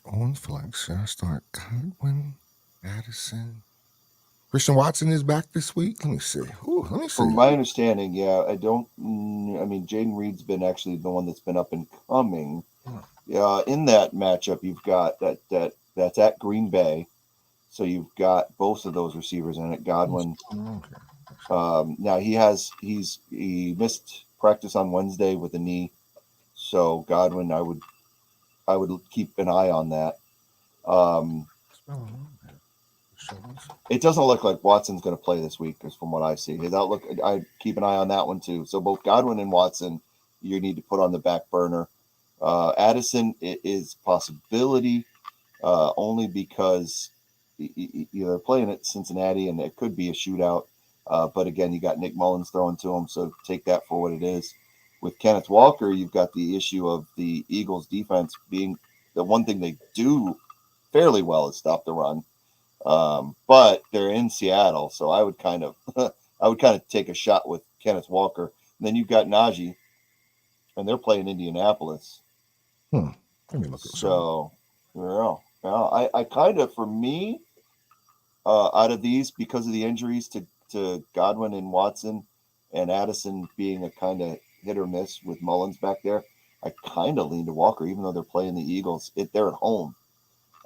On flex, I start Godwin, Addison. Christian Watson is back this week. Let me see. From my understanding, yeah, I don't. I mean, Jaden Reed's been actually the one that's been up and coming. Yeah, in that matchup, you've got that's at Green Bay, so you've got both of those receivers in it. Godwin. Now he missed practice on Wednesday with a knee, so Godwin, I would keep an eye on that. It doesn't look like Watson's going to play this week, because from what I see, his outlook, I keep an eye on that one too. So both Godwin and Watson, you need to put on the back burner. Addison is possibility, only because they're playing at Cincinnati and it could be a shootout. But again, you got Nick Mullins throwing to him, so take that for what it is. With Kenneth Walker, you've got the issue of the Eagles' defense being the one thing they do fairly well is stop the run. But they're in Seattle, so I would kind of take a shot with Kenneth Walker. And then you've got Najee, and they're playing Indianapolis. Let me look so, I kind of, for me, out of these, because of the injuries to Godwin and Watson and Addison being a kind of hit or miss with Mullins back there, I kind of lean to Walker, even though they're playing the Eagles. They're at home.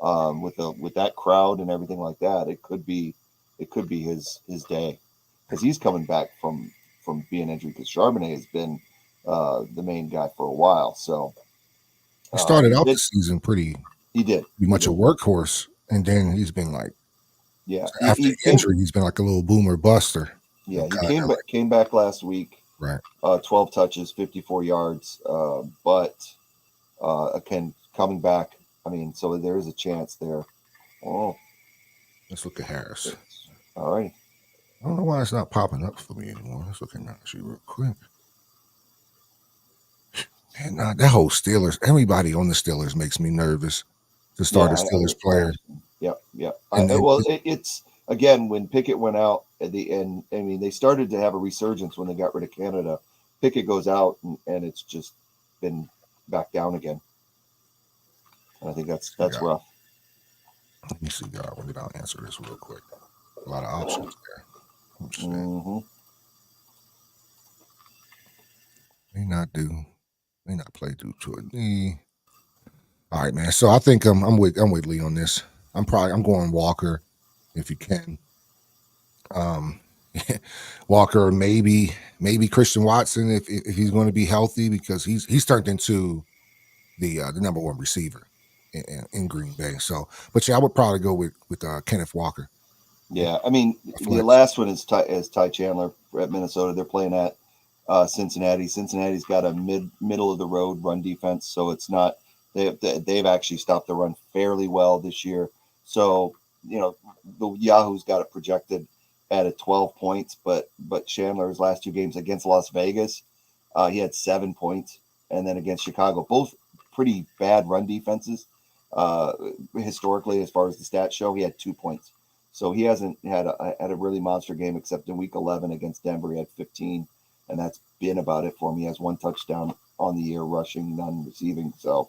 With that crowd and everything like that, it could be his day, because he's coming back from being injured, because Charbonnet has been the main guy for a while. So he started out the season pretty much a workhorse, and then he's been like, after injury, he's been like a little boomer buster. Yeah, he came back last week. Right. 12 touches, 54 yards, but again, coming back. I mean, so there is a chance there. Oh, let's look at Harris. All right. I don't know why it's not popping up for me anymore. Let's look at Najee real quick. And that whole Steelers, everybody on the Steelers makes me nervous to start a Steelers player. Yep. It's again, when Pickett went out at the end. I mean, they started to have a resurgence when they got rid of Canada. Pickett goes out, and it's just been back down again. I think that's rough. Let me see, Godwin. I'll answer this real quick. A lot of options there. May not play due to a knee. All right, man. So I think I'm with Lee on this. I'm going Walker if you can. Walker, maybe Christian Watson if he's going to be healthy, because he's turned into the number one receiver in Green Bay. So, but yeah, I would probably go with Kenneth Walker. Yeah, I mean, the last one is Ty Chandler at Minnesota. They're playing at Cincinnati. Cincinnati's got a middle of the road run defense, so it's not. They've actually stopped the run fairly well this year. So the Yahoo's got it projected at 12 points, but Chandler's last two games against Las Vegas, he had 7 points, and then against Chicago, both pretty bad run defenses. Historically, as far as the stats show, he had 2 points. So he hasn't had a really monster game, except in week 11 against Denver. He had 15, and that's been about it for him. He has one touchdown on the year, rushing, none receiving. So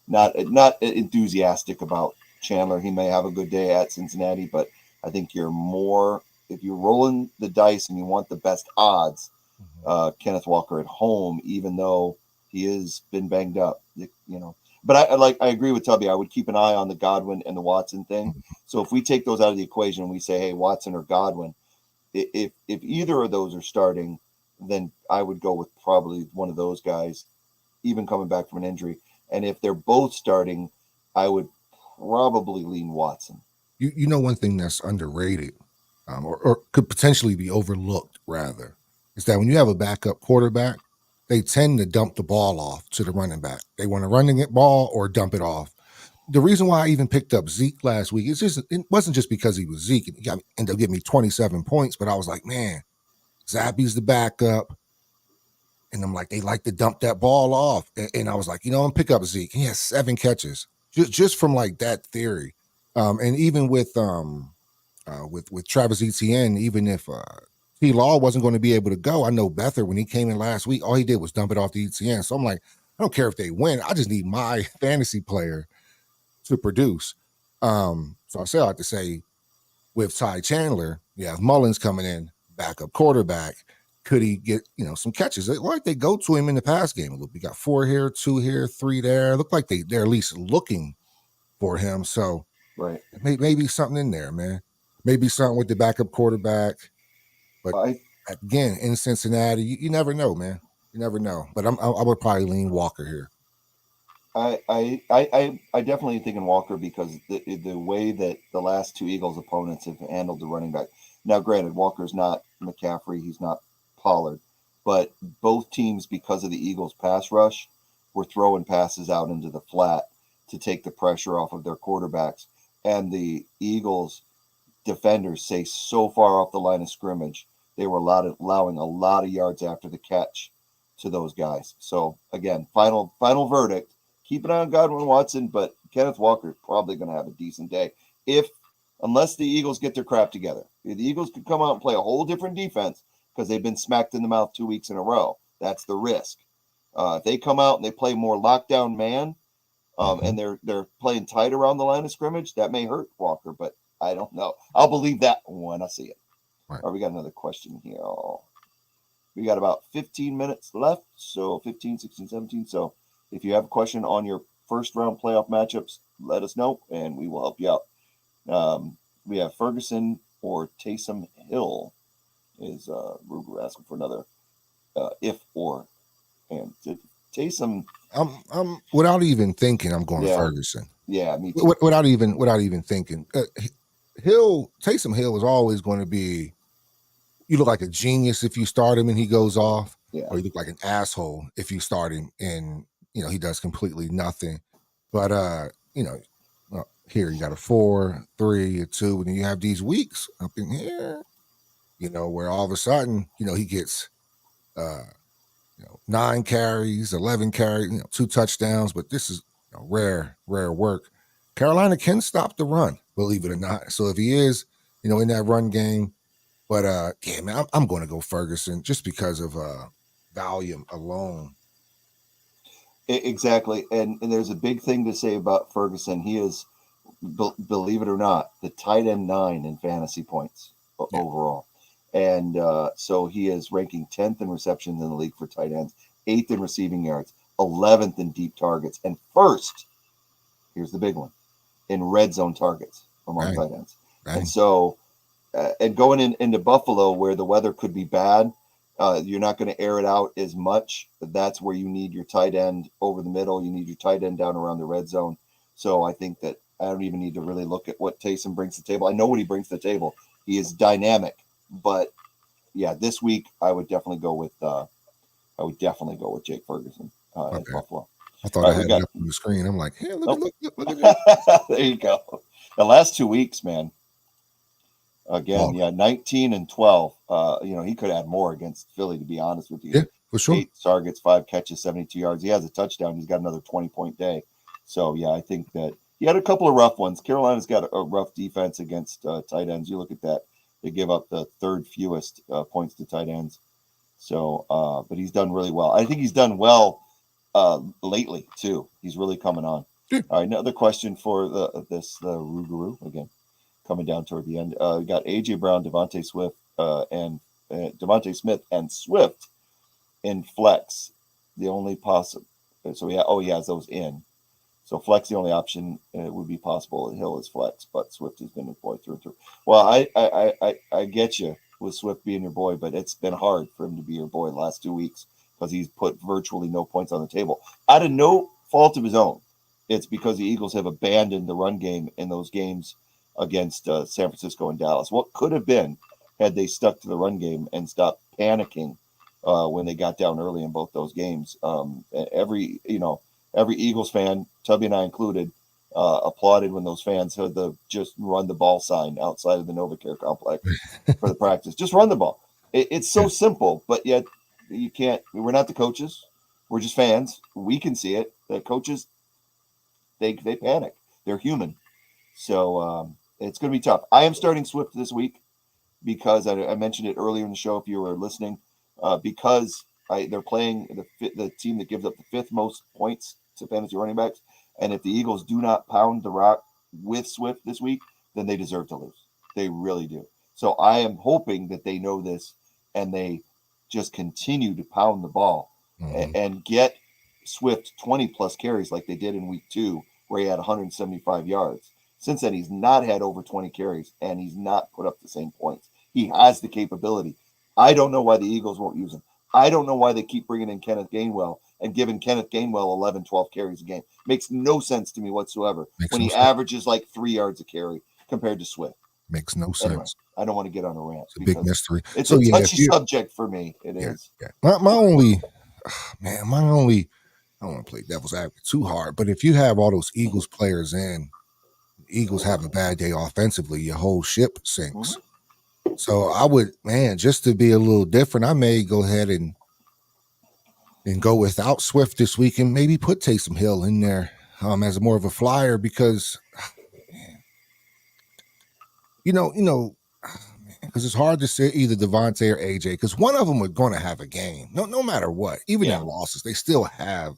not enthusiastic about Chandler. He may have a good day at Cincinnati, but I think you're more if you're rolling the dice and you want the best odds. Kenneth Walker at home, even though he has been banged up, But I agree with Tubby. I would keep an eye on the Godwin and the Watson thing. So if we take those out of the equation and we say, hey, Watson or Godwin, if either of those are starting, then I would go with probably one of those guys, even coming back from an injury. And if they're both starting, I would probably lean Watson. You know one thing that's underrated, or could potentially be overlooked rather, is that when you have a backup quarterback, they tend to dump the ball off to the running back. They want to run the ball or dump it off. The reason why I even picked up Zeke last week is it wasn't just because he was Zeke. He ended up giving me 27 points, but I was like, man, Zappy's the backup. And I'm like, they like to dump that ball off. And I was like, I'm pick up Zeke. He has 7 catches just from like that theory. And even with Travis Etienne, even if T Law wasn't going to be able to go, I know Bether when he came in last week, all he did was dump it off to Etienne. So I'm like, I don't care if they win. I just need my fantasy player to produce. So I say I have to say with Ty Chandler, you have Mullins coming in, backup quarterback. Could he get some catches? It looked like they go to him in the pass game a little. We got 4 here, 2 here, 3 there. Look like they're at least looking for him. So right, maybe something in there, man. Maybe something with the backup quarterback. But again, in Cincinnati, you never know, man. You never know. But I would probably lean Walker here. I definitely think in Walker because the way that the last 2 Eagles opponents have handled the running back. Now, granted, Walker's not McCaffrey, he's not Pollard, but both teams, because of the Eagles' pass rush, were throwing passes out into the flat to take the pressure off of their quarterbacks, and the Eagles' defenders stay so far off the line of scrimmage, they were allowing a lot of yards after the catch to those guys. So again, final verdict. Keep an eye on Godwin Watson, but Kenneth Walker is probably going to have a decent day unless the Eagles get their crap together. The Eagles could come out and play a whole different defense because they've been smacked in the mouth 2 weeks in a row. That's the risk. If they come out and they play more lockdown man, and they're playing tight around the line of scrimmage, that may hurt Walker, but I don't know. I'll believe that when I see it. Right. All right, we got another question here. We got about 15 minutes left, so 15, 16, 17. So if you have a question on your first round playoff matchups, let us know, and we will help you out. We have Ferguson or Taysom Hill is Ruger asking for another if or. And Taysom, I'm without even thinking, I'm going Ferguson. Yeah, me too. Without even thinking, Taysom Hill is always going to be. You look like a genius if you start him and he goes off, or you look like an asshole if you start him and he does completely nothing. But here you got a 4, 3, a 2, and then you have these weeks up in here, where all of a sudden he gets 9 carries, 11 carries, 2 touchdowns. But this is rare work. Carolina can stop the run, believe it or not. So if he is, in that run game. But yeah, man, I'm going to go Ferguson just because of volume alone. Exactly, and there's a big thing to say about Ferguson. He is, believe it or not, the tight end 9 in fantasy points overall, and so he is ranking 10th in receptions in the league for tight ends, 8th in receiving yards, 11th in deep targets, and first. Here's the big one, in red zone targets among tight ends, and so. And going into Buffalo, where the weather could be bad, you're not going to air it out as much. That's where you need your tight end over the middle. You need your tight end down around the red zone. So I think that I don't even need to really look at what Taysom brings to the table. I know what he brings to the table. He is dynamic. But yeah, this week I would definitely go with Jake Ferguson at Buffalo. I thought I had it up on the screen. I'm like, hey, look at this. There you go. The last 2 weeks, man. Again, 19 and 12. He could add more against Philly, to be honest with you. Yeah, for sure. 8 targets, 5 catches, 72 yards. He has a touchdown. He's got another 20-point day. So, yeah, I think that he had a couple of rough ones. Carolina's got a rough defense against tight ends. You look at that. They give up the 3rd fewest points to tight ends. So, but he's done really well. I think he's done well lately too. He's really coming on. Yeah. All right, another question for the Rougarou again, coming down toward the end. We got AJ Brown, Devontae Swift, and Devontae Smith and Swift in flex. The only possible. So he has those in. So flex, the only option would be possible. Hill is flex, but Swift has been employed through and through. Well, I get you with Swift being your boy, but it's been hard for him to be your boy the last 2 weeks because he's put virtually no points on the table out of no fault of his own. It's because the Eagles have abandoned the run game in those games against San Francisco and Dallas. What could have been had they stuck to the run game and stopped panicking when they got down early in both those games. Every Eagles fan, Tubby and I included, applauded when those fans had the just run the ball sign outside of the NovaCare complex for the practice. Just run the ball. It's so simple, but yet you can't. We're not the coaches. We're just fans. We can see it. The coaches, they panic. They're human. So it's going to be tough. I am starting Swift this week because I mentioned it earlier in the show if you were listening, because they're playing the team that gives up the fifth most points to fantasy running backs. And if the Eagles do not pound the rock with Swift this week, then they deserve to lose. They really do. So I am hoping that they know this and they just continue to pound the ball and get Swift 20-plus carries like they did in week 2, where he had 175 yards. Since then, he's not had over 20 carries, and he's not put up the same points. He has the capability. I don't know why the Eagles won't use him. I don't know why they keep bringing in Kenneth Gainwell and giving Kenneth Gainwell 11, 12 carries a game. Makes no sense to me whatsoever when he averages like 3 yards a carry compared to Swift. Makes no sense. Anyway, I don't want to get on a rant. It's a big mystery. It's a touchy subject for me. It is. Yeah. My only, I don't want to play devil's advocate too hard, but if you have all those Eagles players in, Eagles have a bad day offensively, your whole ship sinks. So I would, just to be a little different, I may go ahead and go without Swift this week and maybe put Taysom Hill in there as more of a flyer because, because it's hard to say either Devontae or AJ because one of them are going to have a game, no matter what. Even in losses, they still have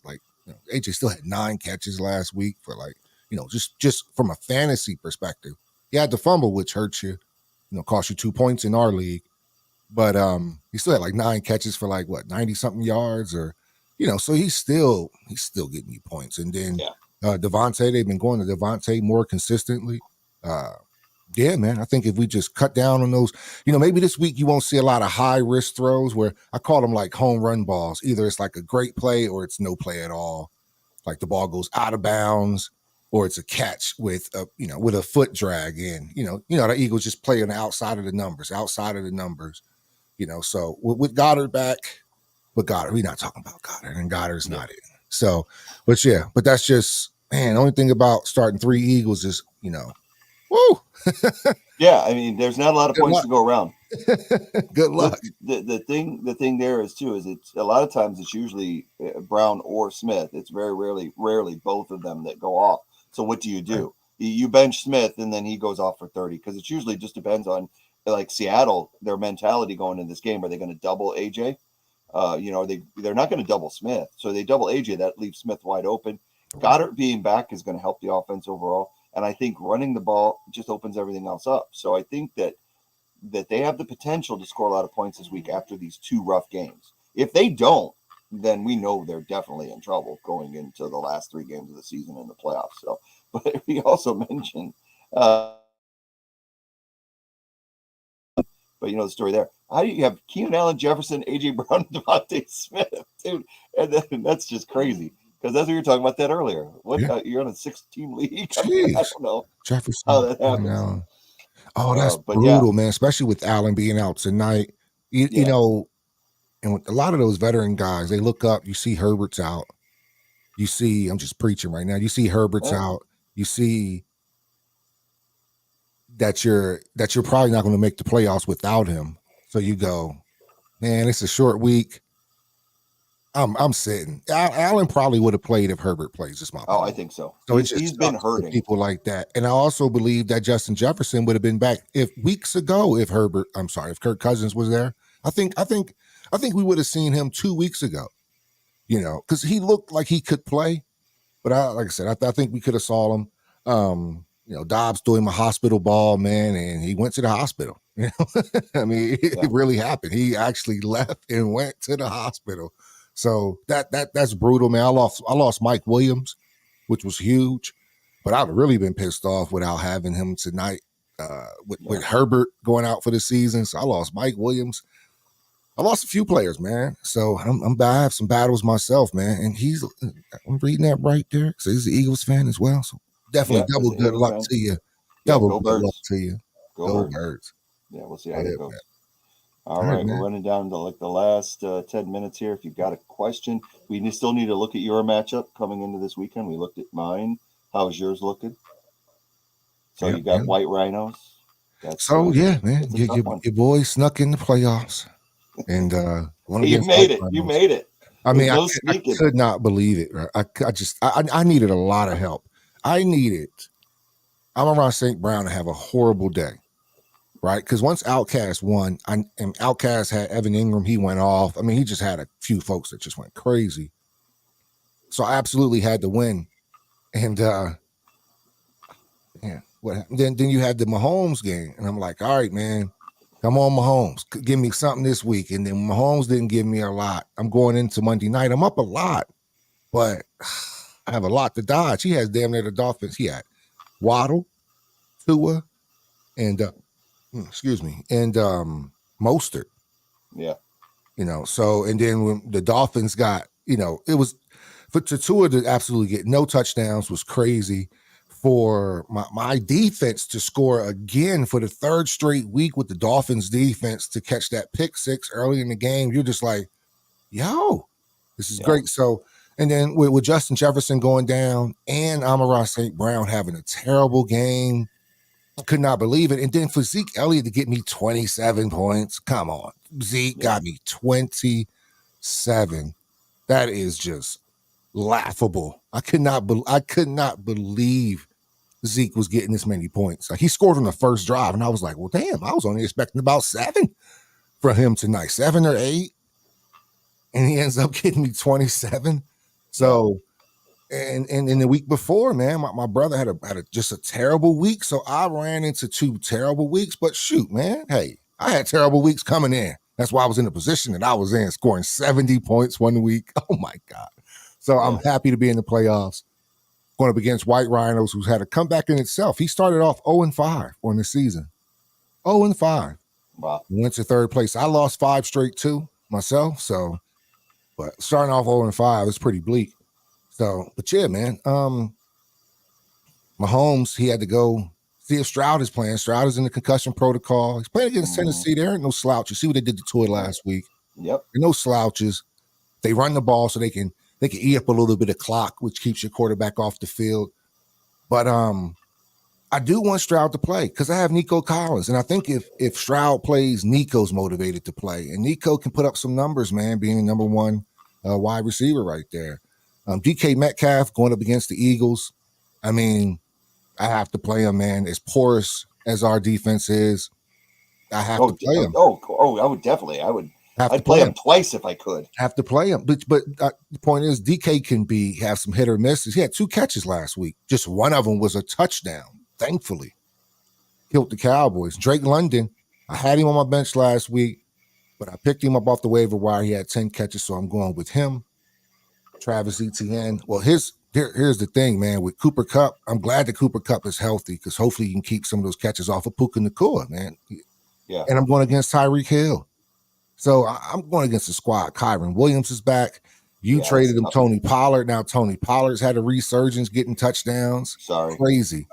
AJ still had 9 catches last week for just from a fantasy perspective. He had the fumble, which hurts you, cost you 2 points in our league. But he still had 9 catches for 90-something yards or, so he's still getting you points. And then Devontae, they've been going to Devontae more consistently. Man, I think if we just cut down on those, maybe this week you won't see a lot of high risk throws where I call them home run balls. Either it's a great play or it's no play at all. Like the ball goes out of bounds or it's a catch with a foot drag in, the Eagles just play on the outside of the numbers. So with Goddard back, but we're not talking about Goddard and Goddard's not in. So, but that's just, the only thing about starting 3 Eagles is, woo. Yeah, I mean, there's not a lot of points to go around. Good luck. The thing there is it's a lot of times it's usually Brown or Smith. It's very rarely both of them that go off. So what do? Right. You bench Smith and then he goes off for 30 because it usually just depends on Seattle, their mentality going in this game. Are they going to double AJ? They're not going to double Smith. So they double AJ, that leaves Smith wide open. Goddard being back is going to help the offense overall. And I think running the ball just opens everything else up. So I think that they have the potential to score a lot of points this week after these 2 rough games. If they don't, then we know they're definitely in trouble going into the last 3 games of the season in the playoffs. So, but we also mentioned, but the story there. How do you have Keenan Allen, Jefferson, AJ Brown, Devontae Smith, dude? And then, that's just crazy. Because that's what you were talking about that earlier. You're on a 6-team league? I don't know Jefferson, how that happens. Oh, that's brutal, man. Especially with Allen being out tonight. You know, and with a lot of those veteran guys, they look up. You see Herbert's out. You see, I'm just preaching right now. You see Herbert's out. You see that you're probably not going to make the playoffs without him. So you go, man, it's a short week. I'm sitting. Allen probably would have played if Herbert plays. Is my opinion. I think so. So he's been hurting people like that, and I also believe that Justin Jefferson would have been back weeks ago if Kirk Cousins was there. I think we would have seen him 2 weeks ago. because he looked like he could play. But like I said, I think we could have saw him. Dobbs threw him a hospital ball, man, and he went to the hospital. I mean, it really happened. He actually left and went to the hospital. So that's brutal, man. I lost Mike Williams, which was huge, but I've really been pissed off without having him tonight. With Herbert going out for the season, so I lost Mike Williams. I lost a few players, man. So I have some battles myself, man. And I'm reading that right there. So he's an Eagles fan as well. So definitely double good luck to you. Double good luck to you. Go Birds. Yeah, we'll see how it goes. All right, we're running down to like the last 10 minutes here. If you've got a question, we still need to look at your matchup coming into this weekend. We looked at mine. How's yours looking? So you got White Rhinos. Man, your boy snuck in the playoffs. And you made it. You made it. I mean, I could not believe it. Right? I needed a lot of help. I'm around St. Brown to have a horrible day, right? Because once Outcast won, and Outcast had Evan Ingram, he went off. I mean, he just had a few folks that just went crazy. So I absolutely had to win. And what happened? Then you had the Mahomes game, and I'm like, all right, man. Come on, Mahomes. Give me something this week. And then Mahomes didn't give me a lot. I'm going into Monday night. I'm up a lot, but I have a lot to dodge. He has damn near the Dolphins. He had Waddle, Tua, and Mostert. Yeah. So and then when the Dolphins got, it was for Tua to absolutely get no touchdowns was crazy. For my defense to score again for the third straight week with the Dolphins defense to catch that pick six early in the game, you're just like, yo, this is great. So, and then with Justin Jefferson going down and Amon-Ra St. Brown having a terrible game, I could not believe it. And then for Zeke Elliott to get me 27 points, come on. Zeke got me 27. That is just laughable. I could not believe Zeke was getting this many points. Like he scored on the first drive, and I was like, well, damn, I was only expecting about 7 from him tonight, 7 or 8. And he ends up getting me 27. So, and in the week before, man, my brother had just a terrible week. So I ran into 2 terrible weeks. But shoot, man, hey, I had terrible weeks coming in. That's why I was in the position that I was in, scoring 70 points one week. Oh my God. So I'm happy to be in the playoffs. Going up against White Rhinos, who's had a comeback in itself. He started off 0-5 on the season. 0-5. Wow. Went to third place. I lost 5 straight too myself. So, but starting off 0-5 is pretty bleak. So, but yeah, man. Mahomes, he had to go see if Stroud is playing. Stroud is in the concussion protocol. He's playing against Tennessee. There ain't no slouch. You see what they did to Tua last week. Yep. There are no slouches. They run the ball so they can eat up a little bit of clock, which keeps your quarterback off the field. But I do want Stroud to play because I have Nico Collins. And I think if Stroud plays, Nico's motivated to play. And Nico can put up some numbers, man, being number 1 wide receiver right there. DK Metcalf going up against the Eagles. I mean, I have to play him, man. As porous as our defense is, I have to play him. I would definitely. I'd play him twice if I could. Have to play him. But the point is, DK can have some hit or misses. He had 2 catches last week. Just one of them was a touchdown, thankfully. Killed the Cowboys. Drake London, I had him on my bench last week, but I picked him up off the waiver wire. He had 10 catches, so I'm going with him. Travis Etienne. Well, here's the thing, man. With Cooper Kupp, I'm glad that Cooper Kupp is healthy because hopefully he can keep some of those catches off of Puka Nacua, man. Yeah. And I'm going against Tyreek Hill. So I'm going against the squad. Kyron Williams is back. You traded him Tony Pollard. Now Tony Pollard's had a resurgence getting touchdowns. Sorry. Crazy.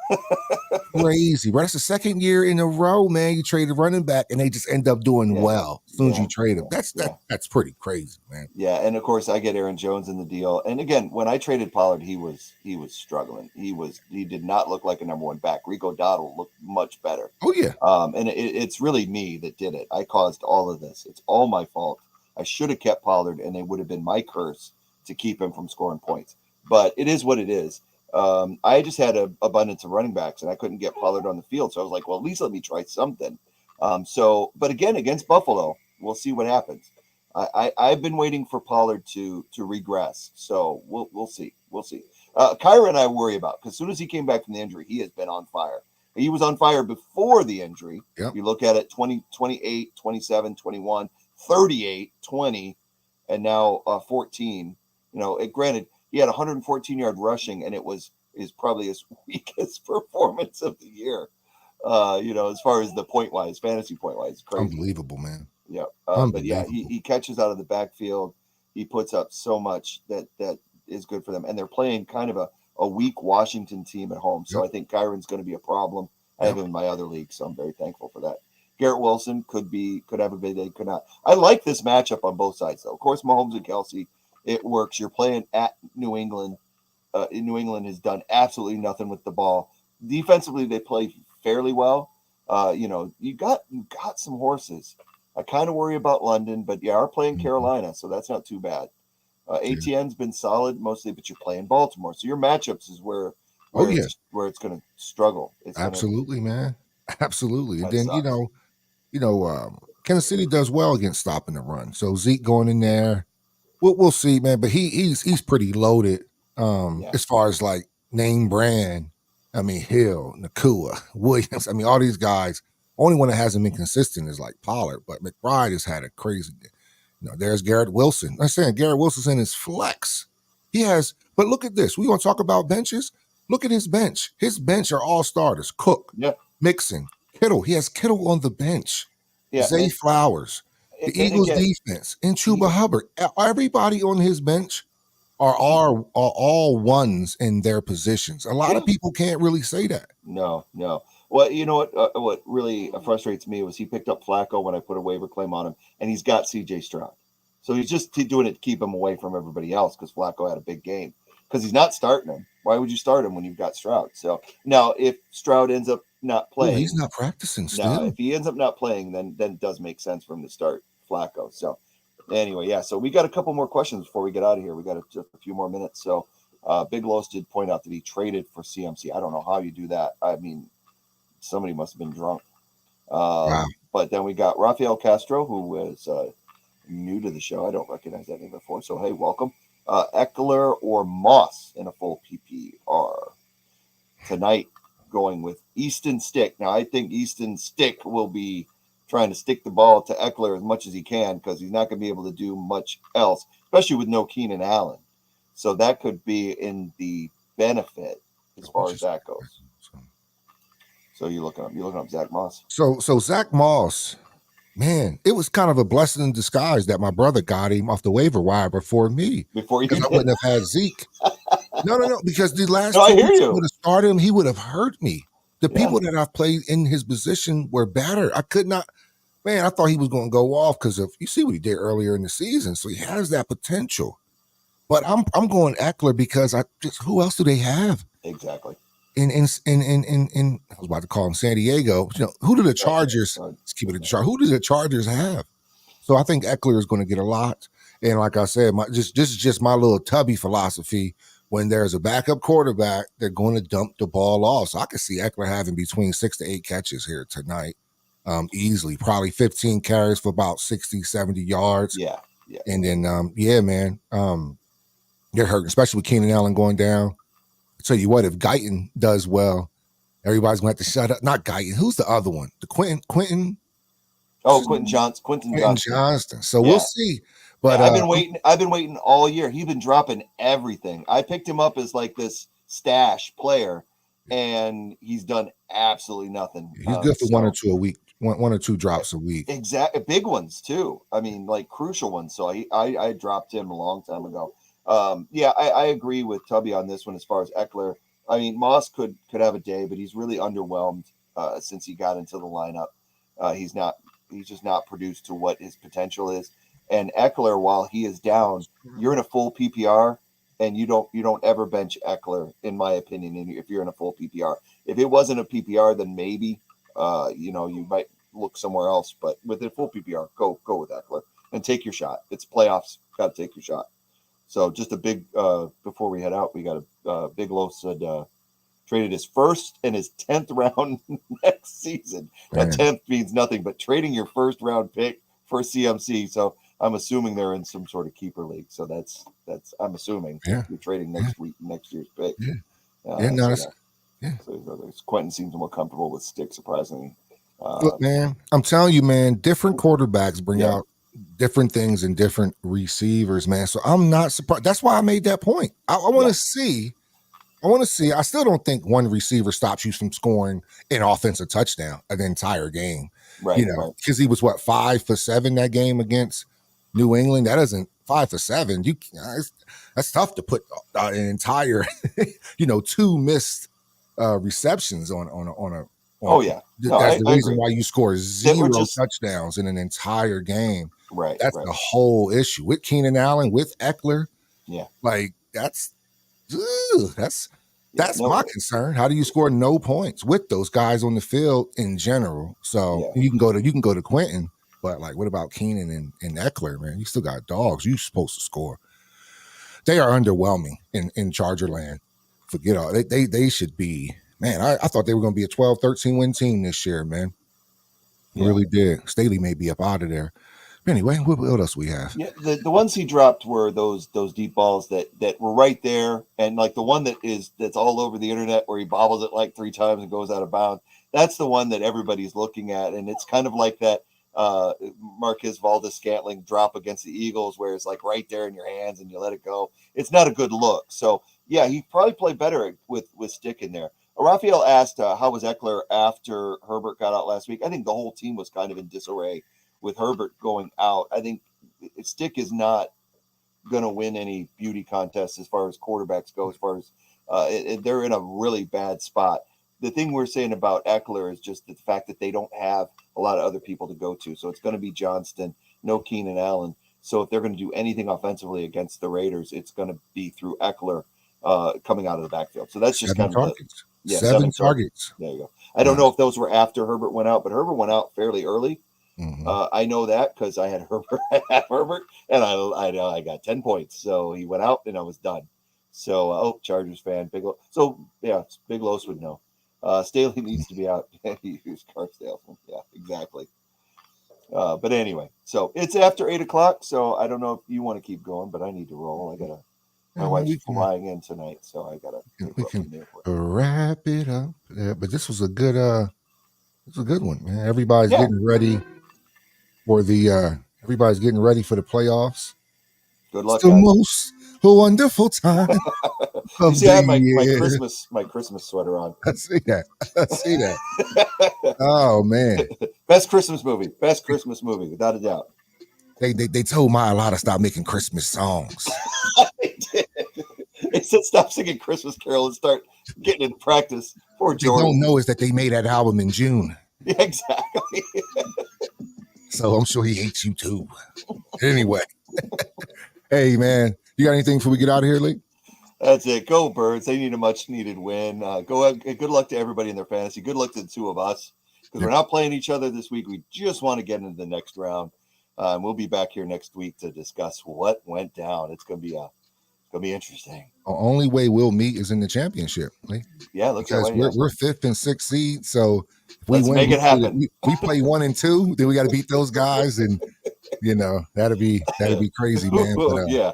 Crazy. Right? That's the second year in a row, man. You traded running back and they just end up doing well as soon as you trade him. That's pretty crazy, man. Yeah, and of course I get Aaron Jones in the deal. And again, when I traded Pollard, he was struggling. He did not look like a number 1 back. Rico Dowdle looked much better. Oh yeah. And it's really me that did it. I caused all of this. It's all my fault. I should have kept Pollard, and it would have been my curse to keep him from scoring points. But it is what it is. I just had an abundance of running backs, and I couldn't get Pollard on the field. So I was like, well, at least let me try something. But again, against Buffalo, we'll see what happens. I've been waiting for Pollard to regress, so we'll see. We'll see. Kyra and I worry about, because as soon as he came back from the injury, he has been on fire. He was on fire before the injury. Yep. You look at it 20, 28, 27, 21, 38, 20, and now 14. Granted, he had 114-yard rushing, and is probably his weakest performance of the year. As far as the fantasy point wise, crazy. Unbelievable, man. Yeah. But yeah, Unbelievable. he catches out of the backfield. He puts up so much that is good for them. And they're playing kind of a weak Washington team at home. So Yep. I think Kyron's going to be a problem. I have him in my other league, so I'm very thankful for that. Garrett Wilson could have a big day, could not. I like this matchup on both sides, though. Of course, Mahomes and Kelsey, it works. You're playing at New England. New England has done absolutely nothing with the ball. Defensively, they play fairly well. You got some horses. I kind of worry about London, but you are playing Carolina, so that's not too bad. ATN's been solid mostly, but you're playing Baltimore, so your matchups is where it's going to struggle. Absolutely, man. Absolutely. And then sucks. Kansas City does well against stopping the run. So Zeke going in there, we'll see, man. But he's pretty loaded. As far as like name brand. I mean, Hill, Nakua, Williams. I mean, all these guys. Only one that hasn't been consistent is like Pollard, but McBride has had a crazy. There's Garrett Wilson. I'm saying Garrett Wilson's in his flex. He has, but look at this. We want to talk about benches. Look at his bench. His bench are all starters. Cook, Mixon, Kittle. He has Kittle on the bench. Zay Flowers, the Eagles defense, and Chuba Hubbard. Everybody on his bench are all ones in their positions. A lot of people can't really say that. No. Well, you know what really frustrates me was he picked up Flacco when I put a waiver claim on him, and he's got C.J. Stroud. So he's just doing it to keep him away from everybody else because Flacco had a big game. Because he's not starting him. Why would you start him when you've got Stroud? So now if Stroud ends up not playing. He's not practicing still. Now, if he ends up not playing, then it does make sense for him to start Flacco. So anyway, yeah. So we got a couple more questions before we get out of here. We got just a few more minutes. So Big Los did point out that he traded for CMC. I don't know how you do that. I mean, somebody must have been drunk. Wow. But then we got Rafael Castro, who is new to the show. I don't recognize that name before. So, hey, welcome. Eckler or Moss in a full PPR. Tonight, going with Easton Stick. Now, I think Easton Stick will be trying to stick the ball to Eckler as much as he can because he's not going to be able to do much else, especially with no Keenan Allen. So that could be in the benefit as far as that goes. So you're looking up Zach Moss. So Zach Moss, man, it was kind of a blessing in disguise that my brother got him off the waiver wire before me. Because I wouldn't have had Zeke. No, because the last 2 weeks I would have started him, he would have hurt me. The people that I've played in his position were better. I could not, man, I thought he was going to go off because of, you see what he did earlier in the season. So he has that potential. But I'm going Eckler because who else do they have? Exactly. In I was about to call him San Diego. Who do the Chargers? Let's keep it in the chart. Who do the Chargers have? So I think Eckler is going to get a lot. And like I said, this is just my little tubby philosophy. When there's a backup quarterback, they're going to dump the ball off. So I could see Eckler having between 6 to 8 catches here tonight, easily. Probably 15 carries for about 60, 70 yards. Yeah. And then, man, they're hurting, especially with Keenan Allen going down. I tell you what, if Guyton does well, everybody's going to have to shut up. Not Guyton. Who's the other one? The Quentin. Oh, Quentin Johnston. So we'll see. But I've been waiting all year. He's been dropping everything. I picked him up as like this stash player, and he's done absolutely nothing. He's good for 1 or 2 a week. One or 2 drops a week. Exactly, big ones too. I mean, like crucial ones. So I dropped him a long time ago. I agree with Tubby on this one as far as Eckler. I mean, Moss could have a day, but he's really underwhelmed since he got into the lineup. He's just not produced to what his potential is. And Eckler, while he is down, you're in a full PPR, and you don't ever bench Eckler, in my opinion. If you're in a full PPR, if it wasn't a PPR, then maybe you might look somewhere else. But with a full PPR, go with Eckler and take your shot. It's playoffs, got to take your shot. So just a big before we head out, we got a Big Loaf said traded his first and his 10th round next season. Now 10th means nothing, but trading your first round pick for CMC. So I'm assuming they're in some sort of keeper league. So that's I'm assuming Yeah. you're trading next year's pick. Yeah. Yeah. No, So yeah. Quentin seems more comfortable with Stick, surprisingly. Look, man, I'm telling you, man, different quarterbacks bring Yeah. out different things in different receivers, man. So I'm not surprised. That's why I made that point. I want to see. I still don't think one receiver stops you from scoring an offensive touchdown an entire game. Right. Because he was 5 for 7 that game against New England. That doesn't 5 for 7. That's tough to put an entire, 2 missed receptions on a. Oh yeah, no, that's I the reason agree. why you score 0 touchdowns in an entire game. Right. That's the whole issue with Keenan Allen, with Eckler. Yeah, like that's my concern. How do you score no points with those guys on the field in general? So you can go to Quentin, but like, what about Keenan and Eckler, man? You still got dogs. You're supposed to score. They are underwhelming in Charger land. Forget all. They should be. Man, I thought they were going to be a 12-13 win team this year, man. Really did. Staley may be up out of there. Anyway, what else we have? Yeah, the ones he dropped were those deep balls that were right there, and like the one that's all over the internet where he bobbles it like 3 times and goes out of bounds. That's the one that everybody's looking at, and it's kind of like that Marquez Valdes-Scantling drop against the Eagles, where it's like right there in your hands and you let it go. It's not a good look. So yeah, he probably played better with Stick in there. Raphael asked, how was Eckler after Herbert got out last week? I think the whole team was kind of in disarray with Herbert going out. I think Stick is not going to win any beauty contests as far as quarterbacks go, as far as they're in a really bad spot. The thing we're saying about Eckler is just the fact that they don't have a lot of other people to go to. So it's going to be Johnston, no Keenan Allen. So if they're going to do anything offensively against the Raiders, it's going to be through Eckler coming out of the backfield. So that's just 7 kind targets. of 7 targets. There you go. I don't know if those were after Herbert went out, but Herbert went out fairly early. Mm-hmm. I know that because I had Herbert, and I got 10 points. So he went out, and I was done. So, Chargers fan, Big Los. So yeah, Big Los would know. Staley needs to be out. He's car salesman. Yeah, exactly. But anyway, so it's after 8:00. So I don't know if you want to keep going, but I need to roll. My wife's flying in tonight, so I gotta. We can wrap it up. Yeah, but this was a good. It's a good one, man. Everybody's getting ready for the. Everybody's getting ready for the playoffs. Good luck, it's the most wonderful time. You see, I have my Christmas sweater on. I see that. Oh man! Best Christmas movie, without a doubt. They told Maya Lotta to stop making Christmas songs. They did. They said stop singing Christmas Carol and start getting in practice. Poor Jordan. They don't know is that they made that album in June. Yeah, exactly. So I'm sure he hates you too. Anyway. Hey man, you got anything before we get out of here, Lee? That's it. Go Birds. They need a much needed win. Good luck to everybody in their fantasy. Good luck to the two of us. Because we're not playing each other this week. We just want to get into the next round. We'll be back here next week to discuss what went down. It's gonna be interesting. The only way we'll meet is in the championship. Lee. Yeah, looks because like we're 5th and 6th seed. So if Let's make it happen. We play 1 and 2, then we got to beat those guys, and that'd be crazy, man. But, yeah.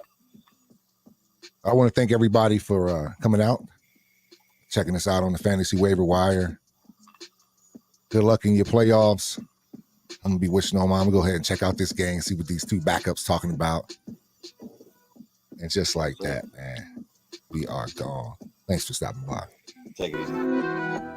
I want to thank everybody for coming out, checking us out on the Fantasy Waiver Wire. Good luck in your playoffs. I'm gonna be wishing on mom. I'm gonna go ahead and check out this game, see what these two backups talking about. And just like that, man, we are gone. Thanks for stopping by. Take it easy.